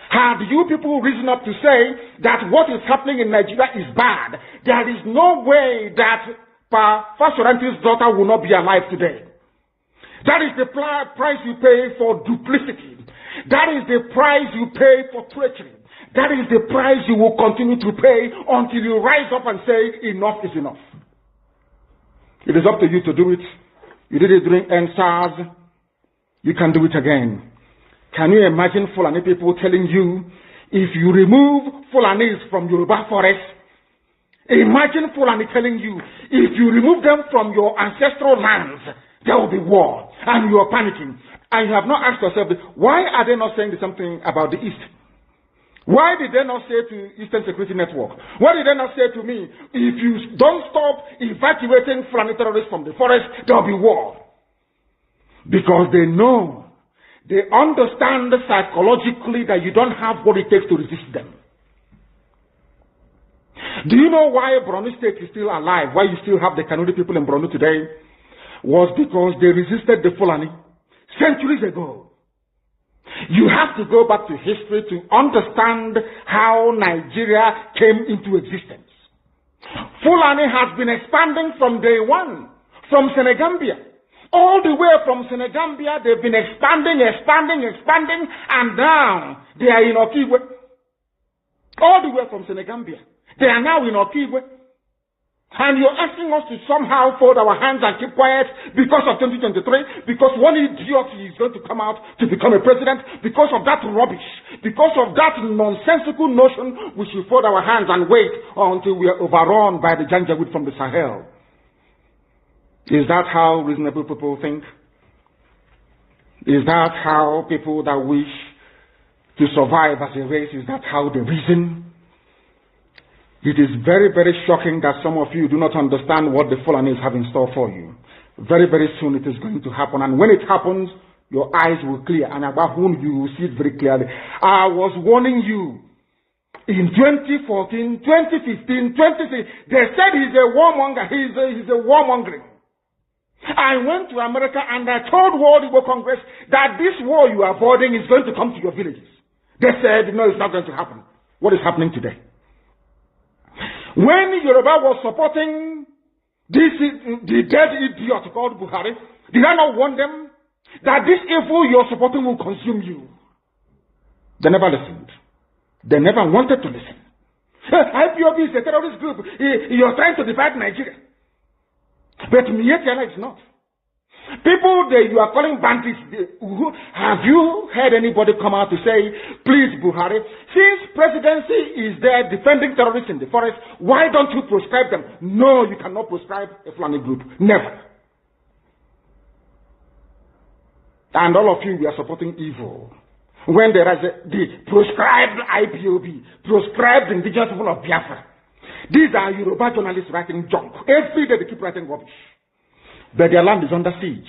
Had you people risen up to say that what is happening in Nigeria is bad, there is no way that Fashoranti's daughter will not be alive today. That is the price you pay for duplicity. That is the price you pay for treachery. That is the price you will continue to pay until you rise up and say, enough is enough. It is up to you to do it. You did it during NSAS. You can do it again. Can you imagine Fulani people telling you, if you remove Fulanis from Yoruba forest, imagine Fulani telling you, if you remove them from your ancestral lands, there will be war. And you are panicking. And you have not asked yourself, why are they not saying something about the East? Why did they not say to Eastern Security Network? Why did they not say to me, if you don't stop evacuating Fulani terrorists from the forest, there will be war? Because they know They understand psychologically that you don't have what it takes to resist them. Do you know why Borno State is still alive? Why you still have the Kanuri people in Borno today? Was because they resisted the Fulani centuries ago. You have to go back to history to understand how Nigeria came into existence. Fulani has been expanding from day one, from Senegambia. All the way from Senegambia, they've been expanding, and now they are in Okigwe. All the way from Senegambia. They are now in Okigwe. And you're asking us to somehow fold our hands and keep quiet because of 2023, because one idiot is going to come out to become a president, because of that rubbish, because of that nonsensical notion, we should fold our hands and wait until we are overrun by the Janjaweed from the Sahel. Is that how reasonable people think? Is that how people that wish to survive as a race, is that how they reason? It is very, very shocking that some of you do not understand what the Fulanis have in store for you. Very, very soon it is going to happen. And when it happens, your eyes will clear. And about whom you will see it very clearly. I was warning you. In 2014, 2015, 2016, they said he's a warmonger. He's a warmongering. I went to America and I told World Igbo Congress that this war you are avoiding is going to come to your villages. They said, no, it's not going to happen. What is happening today? When Yoruba was supporting the dead idiot called Buhari, did I not warn them that this evil you're supporting will consume you? They never listened. They never wanted to listen. IPOB is a terrorist group. You're trying to divide Nigeria. But Mietiala is not. People that you are calling bandits, have you heard anybody come out to say, please Buhari, since presidency is there defending terrorists in the forest, why don't you proscribe them? No, you cannot proscribe a Fulani group. Never. And all of you, we are supporting evil. When there is the proscribed IPOB, proscribed indigenous people of Biafra. These are Yoruba journalists writing junk. Every day they keep writing rubbish. But their land is under siege.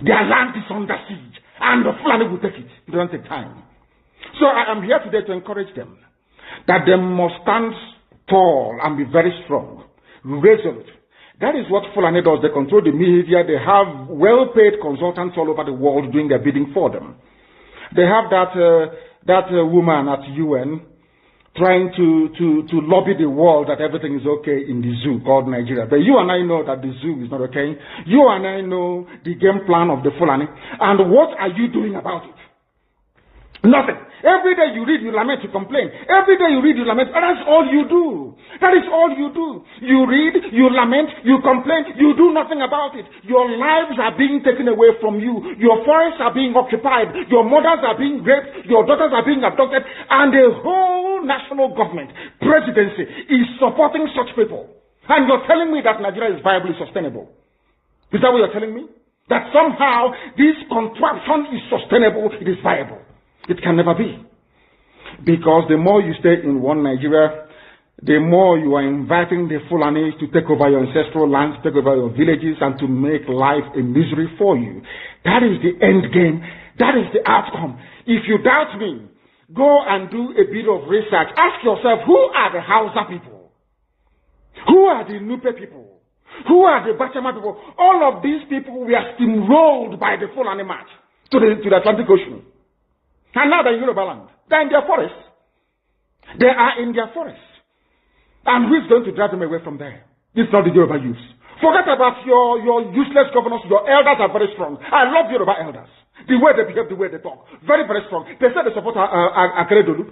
Their land is under siege. And the Fulani will take it. It doesn't take time. So I am here today to encourage them that they must stand tall and be very strong, resolute. That is what Fulani does. They control the media. They have well-paid consultants all over the world doing their bidding for them. They have that woman at UN trying to lobby the world that everything is okay in the zoo called Nigeria. But you and I know that the zoo is not okay. You and I know the game plan of the Fulani. And what are you doing about it? Nothing. Every day you read, you lament, you complain. Every day you read, you lament. And that's all you do. That is all you do. You read, you lament, you complain. You do nothing about it. Your lives are being taken away from you. Your forests are being occupied. Your mothers are being raped. Your daughters are being abducted. And the whole national government, presidency, is supporting such people. And you're telling me that Nigeria is viably sustainable. Is that what you're telling me? That somehow this contraption is sustainable, it is viable. It can never be. Because the more you stay in one Nigeria, the more you are inviting the Fulani to take over your ancestral lands, take over your villages, and to make life a misery for you. That is the end game. That is the outcome. If you doubt me, go and do a bit of research. Ask yourself, who are the Hausa people? Who are the Nupe people? Who are the Bachama people? All of these people were steamrolled by the Fulani march to the Atlantic Ocean. And now they're in Yoruba land. They're in their forests. They are in their forests. And who's going to drive them away from there? It's not the Yoruba youths. Forget about your useless governors. Your elders are very strong. I love Yoruba elders. The way they behave, the way they talk. Very, very strong. They said they support Akeredolu.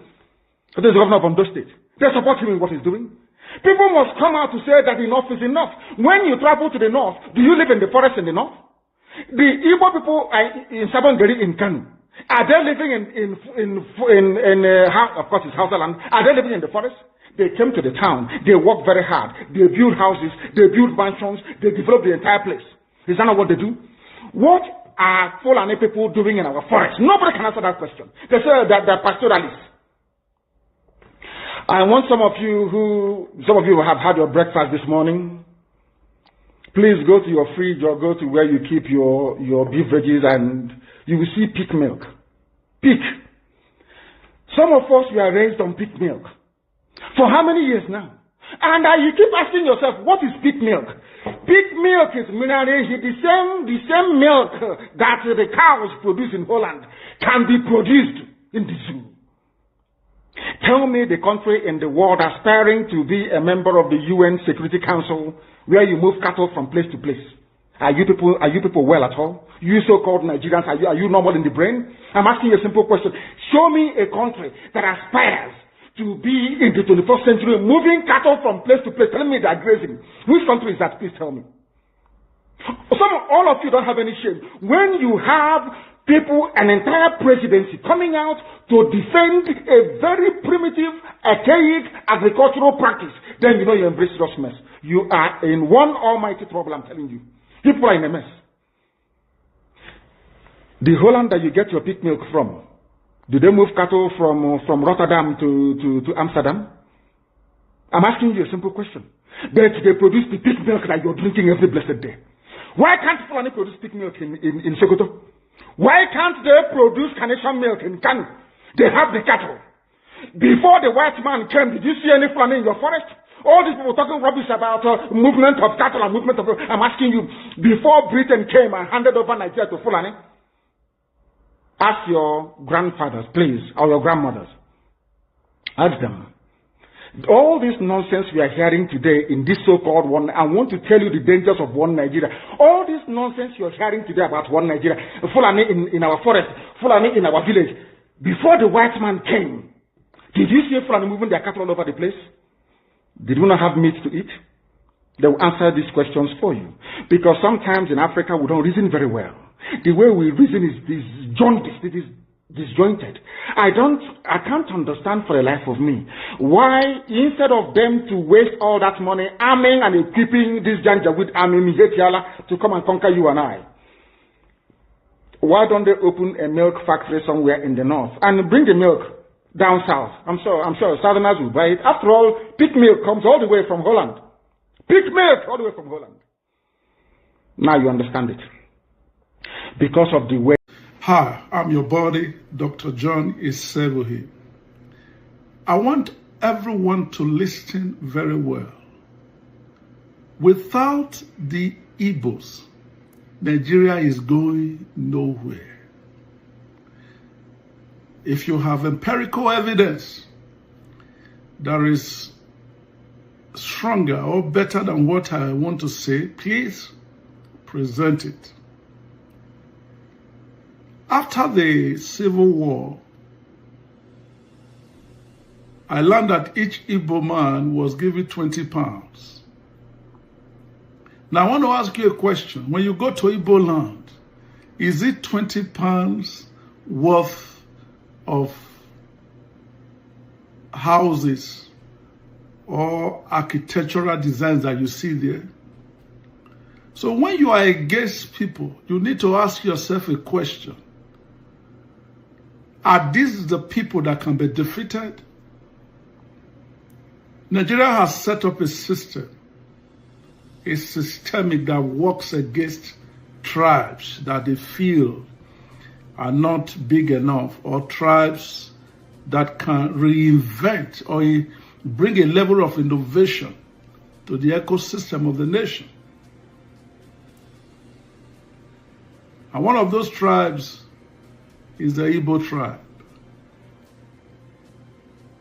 This is the governor of Ondo State. They support him in what he's doing. People must come out to say that enough is enough. When you travel to the north, do you live in the forest in the north? The Igbo people in Sabongeri in KANU. Are they living of course it's Hausa land, are they living in the forest? They came to the town, they worked very hard, they built houses, they built mansions, they developed the entire place. Is that not what they do? What are Fulani people doing in our forest? Nobody can answer that question. They say that they're pastoralists. I want some of you who have had your breakfast this morning, Please go to your fridge or go to where you keep your beverages and you will see pig milk. Pig. Some of us were raised on pig milk. For how many years now? And you keep asking yourself, what is pig milk? Pig milk is the same milk that the cows produce in Holland can be produced in the zoo. Tell me the country in the world aspiring to be a member of the UN Security Council where you move cattle from place to place. Are you people well at all? You so-called Nigerians, are you normal in the brain? I'm asking you a simple question. Show me a country that aspires to be in the 21st century moving cattle from place to place. Tell me they are grazing. Which country is that? Please tell me. All of you don't have any shame. When you have people, an entire presidency coming out to defend a very primitive, archaic agricultural practice, then you know you embrace this mess. You are in one almighty trouble, I'm telling you. People are in a mess. The Holland that you get your pig milk from, do they move cattle from Rotterdam to Amsterdam? I'm asking you a simple question. But they produce the pig milk that you're drinking every blessed day. Why can't Fulani produce pig milk in Sokoto? Why can't they produce carnation milk in KANU? They have the cattle. Before the white man came, did you see any Fulani in your forest? All these people talking rubbish about movement of cattle and movement of... I'm asking you, before Britain came and handed over Nigeria to Fulani, ask your grandfathers, please, or your grandmothers. Ask them. All this nonsense we are hearing today in this so-called one, I want to tell you the dangers of one Nigeria. All this nonsense you're hearing today about one Nigeria, Fulani in our forest, Fulani in our village. Before the white man came, did you see Fulani moving their cattle all over the place? Did we not have meat to eat? They will answer these questions for you. Because sometimes in Africa we don't reason very well. The way we reason is disjointed. I can't understand for the life of me why instead of them to waste all that money arming and equipping this Janjaweed army Mihetiala to come and conquer you and I, why don't they open a milk factory somewhere in the north and bring the milk down south? I'm sure southerners will buy it. After all, pig milk comes all the way from Holland. Pig milk all the way from Holland. Now you understand it. Because of the way. Hi, I'm your buddy, Dr. John Isebuhi. I want everyone to listen very well. Without the Igbos, Nigeria is going nowhere. If you have empirical evidence that is stronger or better than what I want to say, please present it. After the Civil War, I learned that each Igbo man was given 20 pounds. Now I want to ask you a question. When you go to Igbo land, is it 20 pounds worth of houses or architectural designs that you see there? So when you are against people, you need to ask yourself a question. Are these the people that can be defeated? Nigeria has set up a system, a systemic that works against tribes that they feel are not big enough, or tribes that can reinvent or bring a level of innovation to the ecosystem of the nation. And one of those tribes is the Igbo tribe.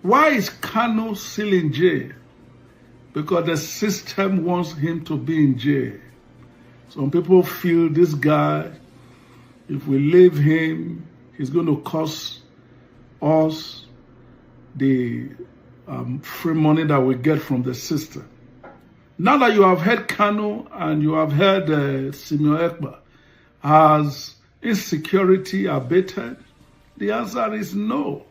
Why is KANU still in jail? Because the system wants him to be in jail. Some people feel this guy, if we leave him, he's going to cost us the free money that we get from the system. Now that you have heard KANU and you have heard Simeon Ekpa, has insecurity abated? The answer is no.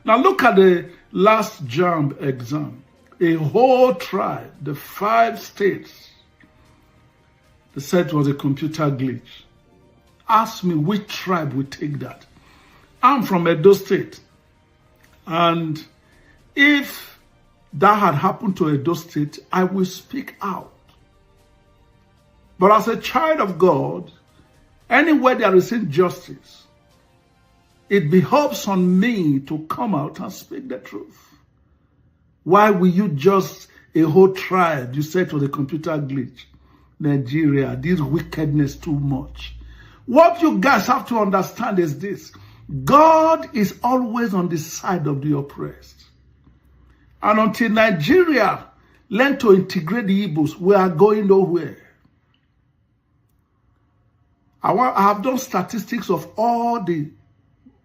Now look at the last JAMB exam. A whole tribe, the 5 states, they said it was a computer glitch. Ask me which tribe would take that. I'm from Edo State. And if that had happened to Edo State, I will speak out. But as a child of God, anywhere there is injustice, it behoves on me to come out and speak the truth. Why will you just a whole tribe? You said to the computer glitch, Nigeria, this wickedness too much. What you guys have to understand is this. God is always on the side of the oppressed. And until Nigeria learn to integrate the Igbos, we are going nowhere. I have done statistics of all the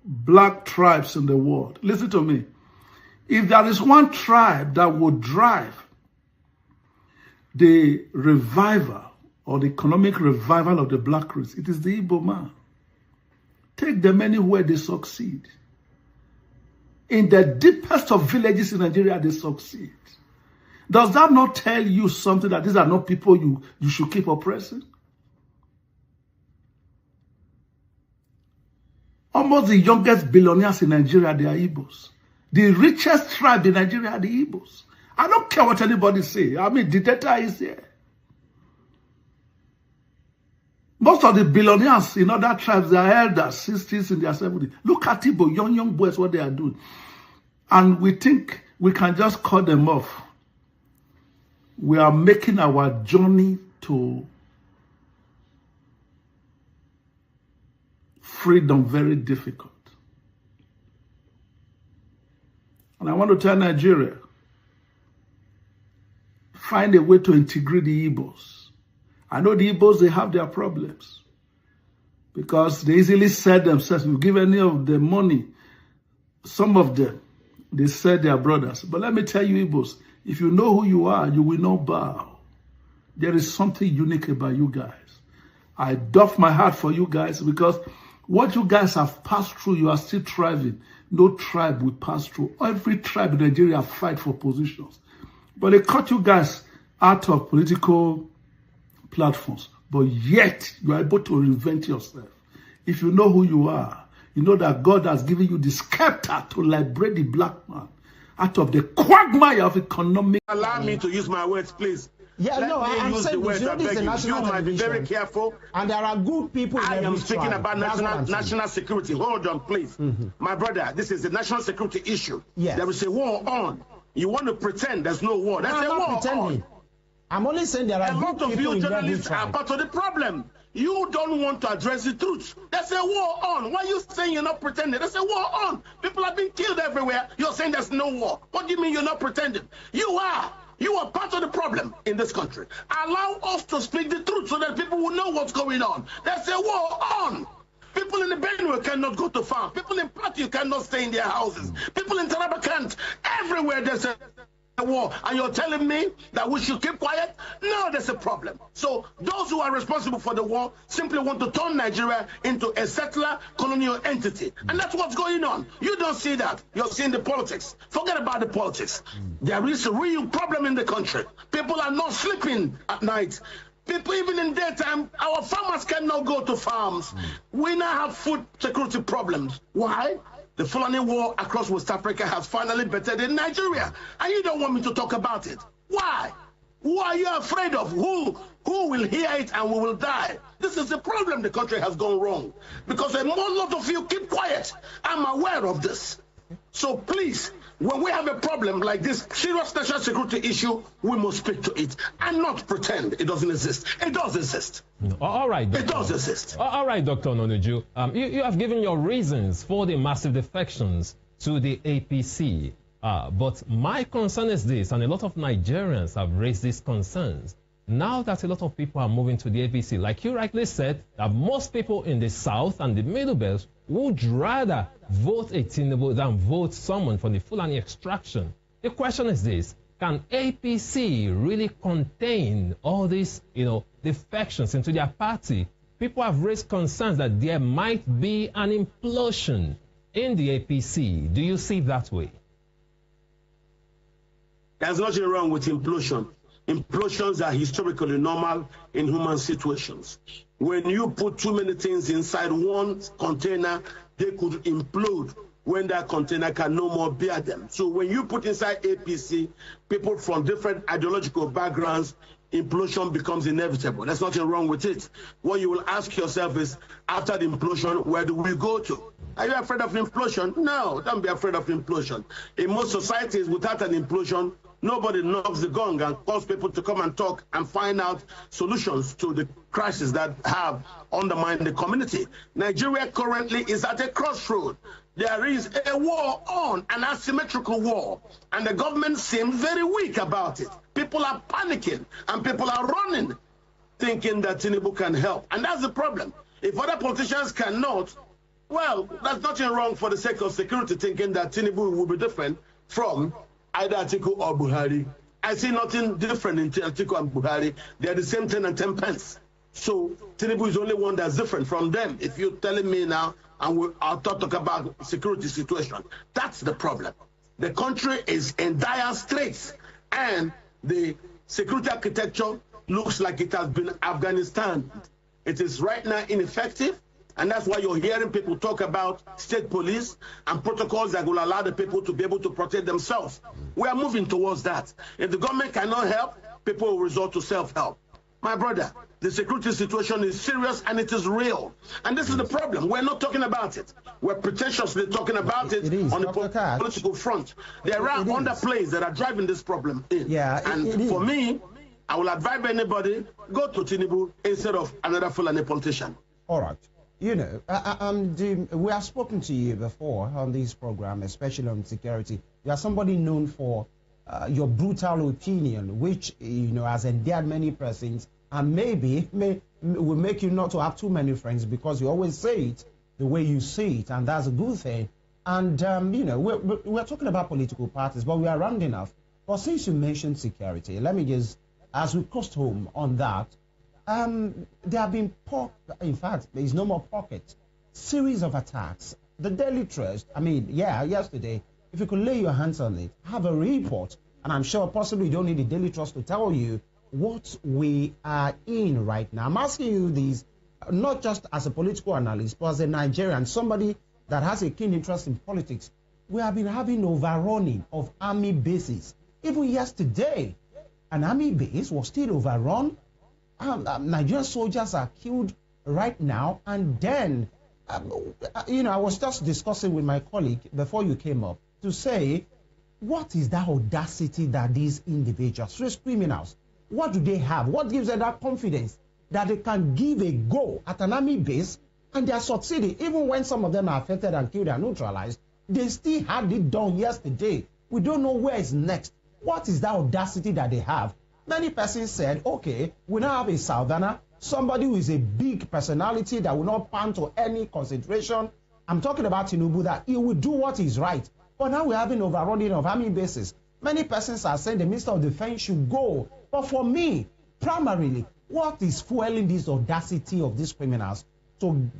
black tribes in the world. Listen to me. If there is one tribe that would drive the revival or the economic revival of the black race, it is the Igbo man. Take them anywhere, they succeed. In the deepest of villages in Nigeria, they succeed. Does that not tell you something, that these are not people you should keep oppressing? Almost the youngest billionaires in Nigeria, they are Igbos. The richest tribe in Nigeria are the Igbos. I don't care what anybody say. I mean, the data is here. Most of the billionaires in other tribes, they are elders, 60s in their 70s. Look at Igbo, young boys, what they are doing. And we think we can just cut them off. We are making our journey to freedom very difficult. And I want to tell Nigeria, find a way to integrate the Igbos. I know the Igbos, they have their problems because they easily sell themselves. You give any of the money, some of them, they sell their brothers. But let me tell you, Igbos, if you know who you are, you will not bow. There is something unique about you guys. I doff my heart for you guys because what you guys have passed through, you are still thriving. No tribe will pass through. Every tribe in Nigeria fight for positions. But they cut you guys out of political platforms. But yet, you are able to reinvent yourself. If you know who you are, you know that God has given you the scepter to liberate the black man out of the quagmire of economic. Allow me to use my words, please. Yeah, Let no, I'm saying this is a national television. You might be very careful. And there are good people in I am speaking tribe. about national security. Hold on, please. My brother, this is a national security issue. Yes. There is a war on. You want to pretend there's no war. There's a war on. I'm only saying there are a lot of you journalists are part of the problem. You don't want to address the truth. There's a war on. Why are you saying you're not pretending? There's a war on. People are being killed everywhere. You're saying there's no war. What do you mean you're not pretending? You are. You are part of the problem in this country. Allow us to speak the truth so that people will know what's going on. There's a war on. People in the Benue cannot go to farm. People in Plateau cannot stay in their houses. People in Taraba can't. Everywhere there's a war. And you're telling me that we should keep quiet? No, there's a problem. So those who are responsible for the war simply want to turn Nigeria into a settler colonial entity. And that's what's going on. You don't see that. You're seeing the politics. Forget about the politics. There is a real problem in the country. People are not sleeping at night. People, even in daytime, our farmers cannot go to farms. We now have food security problems. Why? The Fulani war across West Africa has finally bettered in Nigeria. And you don't want me to talk about it. Why? Who are you afraid of? Who will hear it and we will die? This is the problem. The country has gone wrong. Because a lot of you keep quiet. I'm aware of this. So please, when we have a problem like this serious national security issue, we must speak to it and not pretend it doesn't exist. It does exist. All right, Doctor. It does exist. All right, Dr. Nonuju. You have given your reasons for the massive defections to the APC. But my concern is this, and a lot of Nigerians have raised these concerns. Now that a lot of people are moving to the APC, like you rightly said, that most people in the South and the Middle Belt would rather vote a Tinubu than vote someone from the Fulani extraction. The question is this: can APC really contain all these, defections into their party? People have raised concerns that there might be an implosion in the APC. Do you see it that way? There's nothing wrong with implosion. Implosions are historically normal in human situations. When you put too many things inside one container, they could implode when that container can no more bear them. So when you put inside APC people from different ideological backgrounds, implosion becomes inevitable. There's nothing wrong with it. What you will ask yourself is, after the implosion, where do we go to? Are you afraid of implosion? No, don't be afraid of implosion. In most societies, without an implosion, nobody knocks the gong and calls people to come and talk and find out solutions to the crises that have undermined the community. Nigeria currently is at a crossroad. There is a war on, an asymmetrical war, and the government seems very weak about it. People are panicking and people are running, thinking that Tinubu can help. And that's the problem. If other politicians cannot, well, there's nothing wrong for the sake of security thinking that Tinubu will be different from either Atiku or Buhari. I see nothing different in Atiku and Buhari. They are the same 10 and 10 pence. So Tinubu is the only one that's different from them. If you're telling me now, and I'll talk about security situation, that's the problem. The country is in dire straits, and the security architecture looks like it has been Afghanistan. It is right now ineffective, and that's why you're hearing people talk about state police and protocols that will allow the people to be able to protect themselves. We are moving towards that. If the government cannot help, people will resort to self-help. My brother, the security situation is serious and it is real. And this is the problem. We're not talking about it. We're pretentiously talking about it on the political front. There are underplays that are driving this problem in. Yeah, and for me, I will advise anybody, go to Tinubu instead of another Fulani politician. All right. You know, we have spoken to you before on this program, especially on security. You are somebody known for your brutal opinion, which, you know, has endeared many persons, and maybe will make you not to have too many friends, because you always say it the way you see it, and that's a good thing. And, you know, we're talking about political parties, but we are rounding off. But since you mentioned security, let me just, as we crossed home on that, there have been, in fact, there is no more pockets, series of attacks. The Daily Trust, I mean, yeah, yesterday, if you could lay your hands on it, have a report, and I'm sure possibly you don't need the Daily Trust to tell you what we are in right now. I'm asking you this, not just as a political analyst, but as a Nigerian, somebody that has a keen interest in politics. We have been having overrunning of army bases. Even yesterday, an army base was still overrun. Nigerian soldiers are killed right now. And then, you know, I was just discussing with my colleague before you came up to say, what is that audacity that these individuals, these criminals, what do they have? What gives them that confidence that they can give a go at an army base and they are succeeding? Even when some of them are affected and killed and neutralized, they still had it done yesterday. We don't know where is next. What is that audacity that they have? Many persons said, okay, we now have a southerner, somebody who is a big personality that will not pan to any concentration. I'm talking about Tinubu, that he will do what is right. But now we're having overrunning of army bases. Many persons are saying the Minister of Defense should go. But for me, primarily, what is fueling this audacity of these criminals to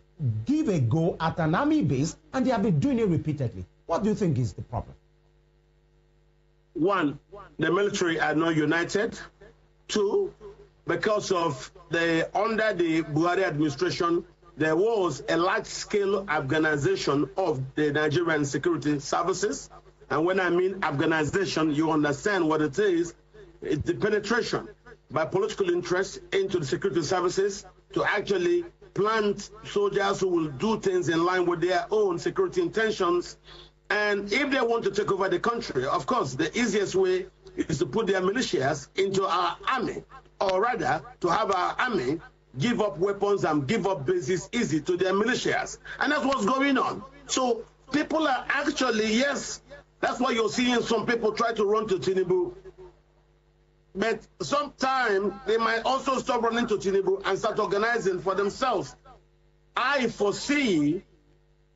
give a go at an army base, and they have been doing it repeatedly? What do you think is the problem? One, the military are not united. Two, because of under the Buhari administration, there was a large-scale Afghanization of the Nigerian security services. And when I mean Afghanization, you understand what it is. It's the penetration by political interests into the security services to actually plant soldiers who will do things in line with their own security intentions. And if they want to take over the country, of course, the easiest way is to put their militias into our army, or rather to have our army give up weapons and give up bases easy to their militias. And that's what's going on. So people are actually, yes, that's why you're seeing some people try to run to Tinubu. But sometimes they might also stop running to Tinubu and start organizing for themselves. I foresee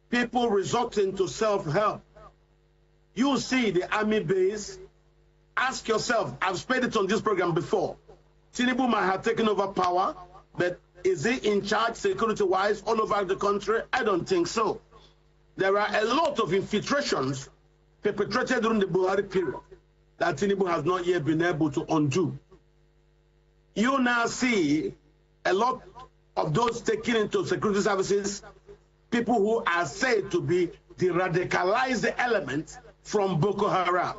people resorting to self-help. You see the army base. Ask yourself, I've said it on this program before, Tinubu might have taken over power, but is he in charge security-wise all over the country? I don't think so. There are a lot of infiltrations perpetrated during the Buhari period that Tinubu has not yet been able to undo. You now see a lot of those taken into security services, people who are said to be the radicalized element from Boko Haram.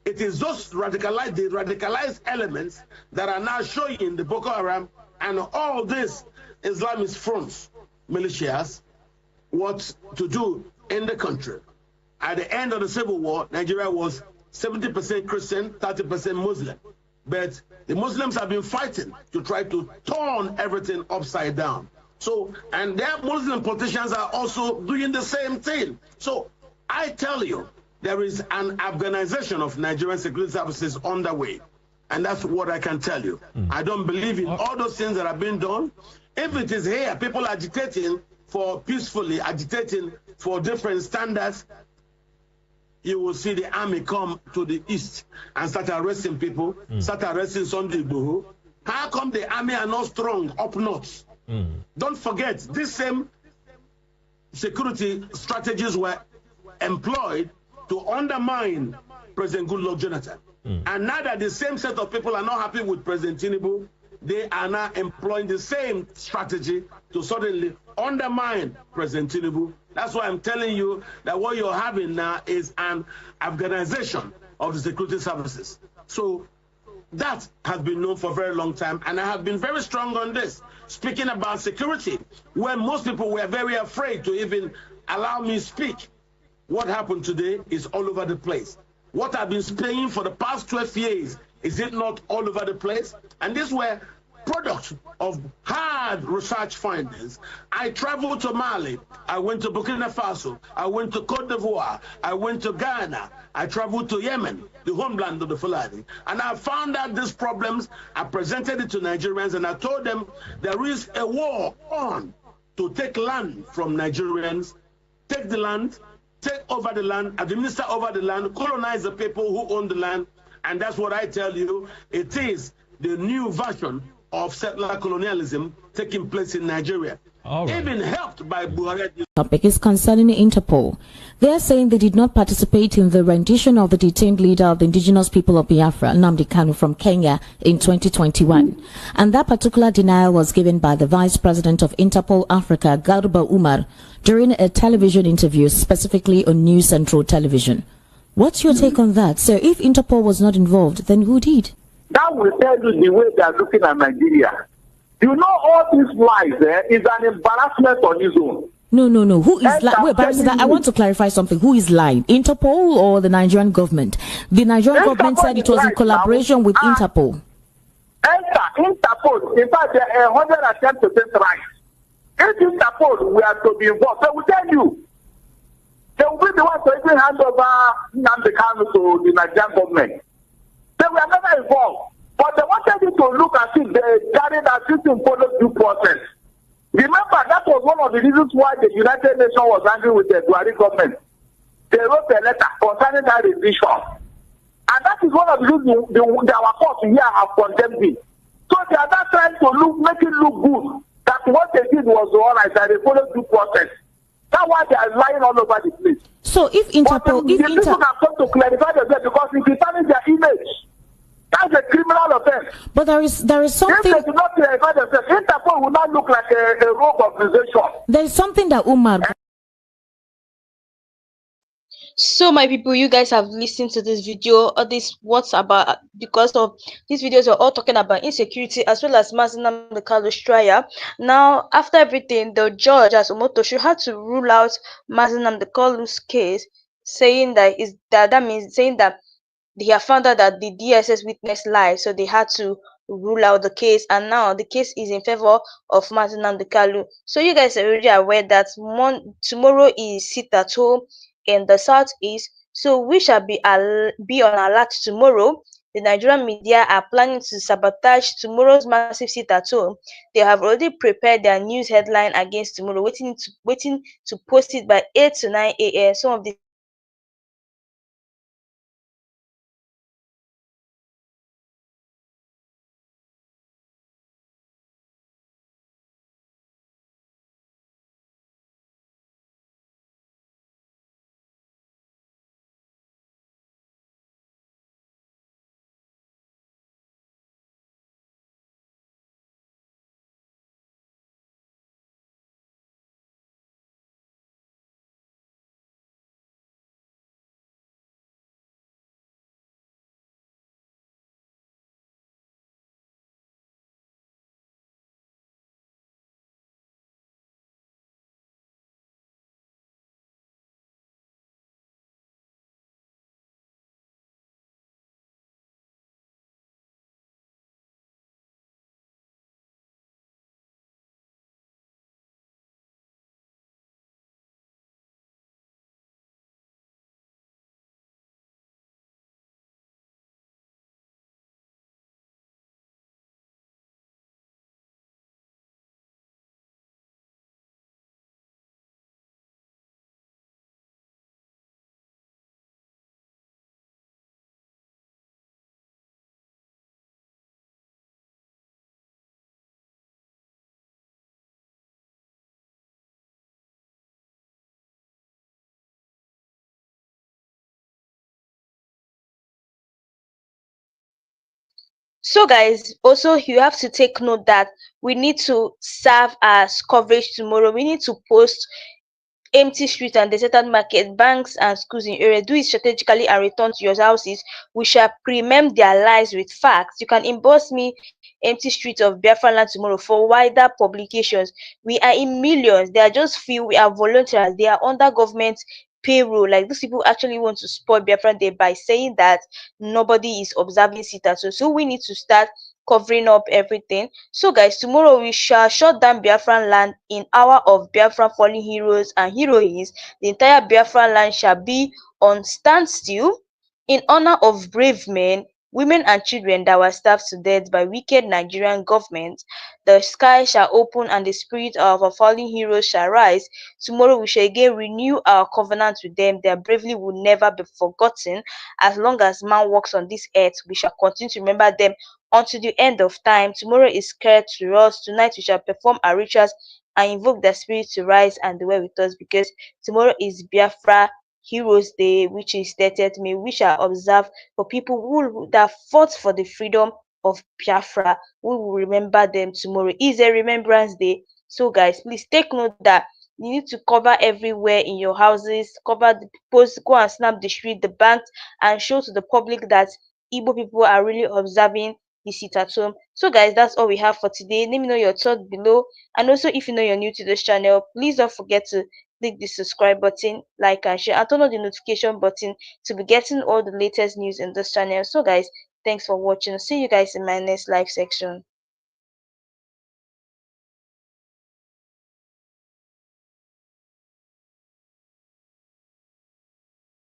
It is those radicalized elements that are now showing the Boko Haram and all these Islamist fronts, militias, what to do in the country. At the end of the Civil War, Nigeria was 70% Christian, 30% Muslim. But the Muslims have been fighting to try to turn everything upside down. So, and their Muslim politicians are also doing the same thing. So, I tell you, there is an Afghanization of Nigerian security services underway. And that's what I can tell you. I don't believe in all those things that are being done. If it is here, people agitating for peacefully, agitating for different standards, you will see the army come to the east and start arresting people, start arresting Sunday Igboho. How come the army are not strong up north? Don't forget, these same security strategies were employed to undermine President Goodluck Jonathan. And now that the same set of people are not happy with President Tinubu, they are now employing the same strategy to suddenly undermine President Tinubu. That's why I'm telling you that what you're having now is an Afghanization of the security services. So that has been known for a very long time, and I have been very strong on this. Speaking about security, when most people were very afraid to even allow me speak, what happened today is all over the place. What I've been saying for the past 12 years, is it not all over the place? And these were products of hard research findings. I traveled to Mali, I went to Burkina Faso, I went to Cote d'Ivoire, I went to Ghana, I traveled to Yemen, the homeland of the Fulani, and I found out these problems. I presented it to Nigerians and I told them there is a war on to take land from Nigerians, take the land, take over the land, administer over the land, colonize the people who own the land. And that's what I tell you, it is the new version of settler colonialism taking place in Nigeria. Even helped by Buhari. Topic is concerning Interpol. They are saying they did not participate in the rendition of the detained leader of the indigenous people of Biafra, NNAMDI KANU, from Kenya in 2021. And that particular denial was given by the Vice President of Interpol Africa, Garba Umar, during a television interview, specifically on News Central Television. What's your take on that? So if Interpol was not involved, then who did? That will tell you the way they are looking at Nigeria. You know, all these lies is an embarrassment on his own. No. Who is lying? Wait, Barrister, I want to clarify something. Who is lying? Interpol or the Nigerian government? The Nigerian government said it was in collaboration with Interpol. Interpol, in fact, they are 110% right. If Interpol were to be involved, they will tell you. They will be the ones to even hand over NNAMDI KANU to the Nigerian government. They were never involved. But they wanted you to look as if they carried that system follow due process. Remember, that was one of the reasons why the United Nations was angry with the Buhari government. They wrote a letter concerning that revision. And that is one of the reasons our courts here have condemned it. So they are not trying to make it look good. That what they did was all right, that they followed due process. That's why they are lying all over the place. So if Interpol... But the people have come to clarify themselves because if you tarnish their image, that's a criminal offense. But there is something... If they do not clarify themselves, Interpol will not look like a rogue organization. There is something that Umar... So my people, you guys have listened to this video, or this what's about, because of these videos are all talking about insecurity as well as Mazi Nnamdi Kanu's trial. Now, after everything, the judge, as omotosho, had to rule out Mazi Nnamdi Kanu's case, saying that they have found out that the DSS witness lied, so they had to rule out the case, and now the case is in favor of Mazi Nnamdi Kanu. So you guys are already aware that tomorrow is sit at home in the southeast, so we shall be on alert tomorrow. The Nigerian media are planning to sabotage tomorrow's massive sit at home. They have already prepared their news headline against tomorrow, waiting to post it by 8 to 9 a.m. Some of the So guys, also you have to take note that we need to serve as coverage tomorrow. We need to post empty streets and deserted market, banks and schools in area. Do it strategically and return to your houses. We shall premempt their lies with facts. You can emboss me empty streets of Biafra land tomorrow for wider publications. We are in millions. They are just few. We are volunteers. They are under government payroll. Like these people actually want to spoil Biafra Day by saying that nobody is observing sit at home. So we need to start covering up everything. So guys, tomorrow we shall shut down Biafran land in hour of Biafran fallen heroes and heroines. The entire Biafran land shall be on standstill in honor of brave men, women and children that were starved to death by wicked Nigerian government. The sky shall open and the spirit of our fallen heroes shall rise. Tomorrow we shall again renew our covenant with them. Their bravery will never be forgotten. As long as man walks on this earth, we shall continue to remember them until the end of time. Tomorrow is scared to us. Tonight we shall perform our rituals and invoke the spirit to rise and dwell with us, because tomorrow is Biafra Heroes Day, which is 30th May. We shall observe for people who that fought for the freedom of Biafra. We will remember them tomorrow. Is a remembrance day. So guys, please take note that you need to cover everywhere in your houses, cover the post, go and snap the street, the banks, and show to the public that Igbo people are really observing the sit at home. So guys, that's all we have for today. Let me know your thoughts below, and also if you know you're new to this channel, please don't forget to click the subscribe button, like and share, and turn on the notification button to be getting all the latest news in this channel. So guys, thanks for watching. See you guys in my next live section.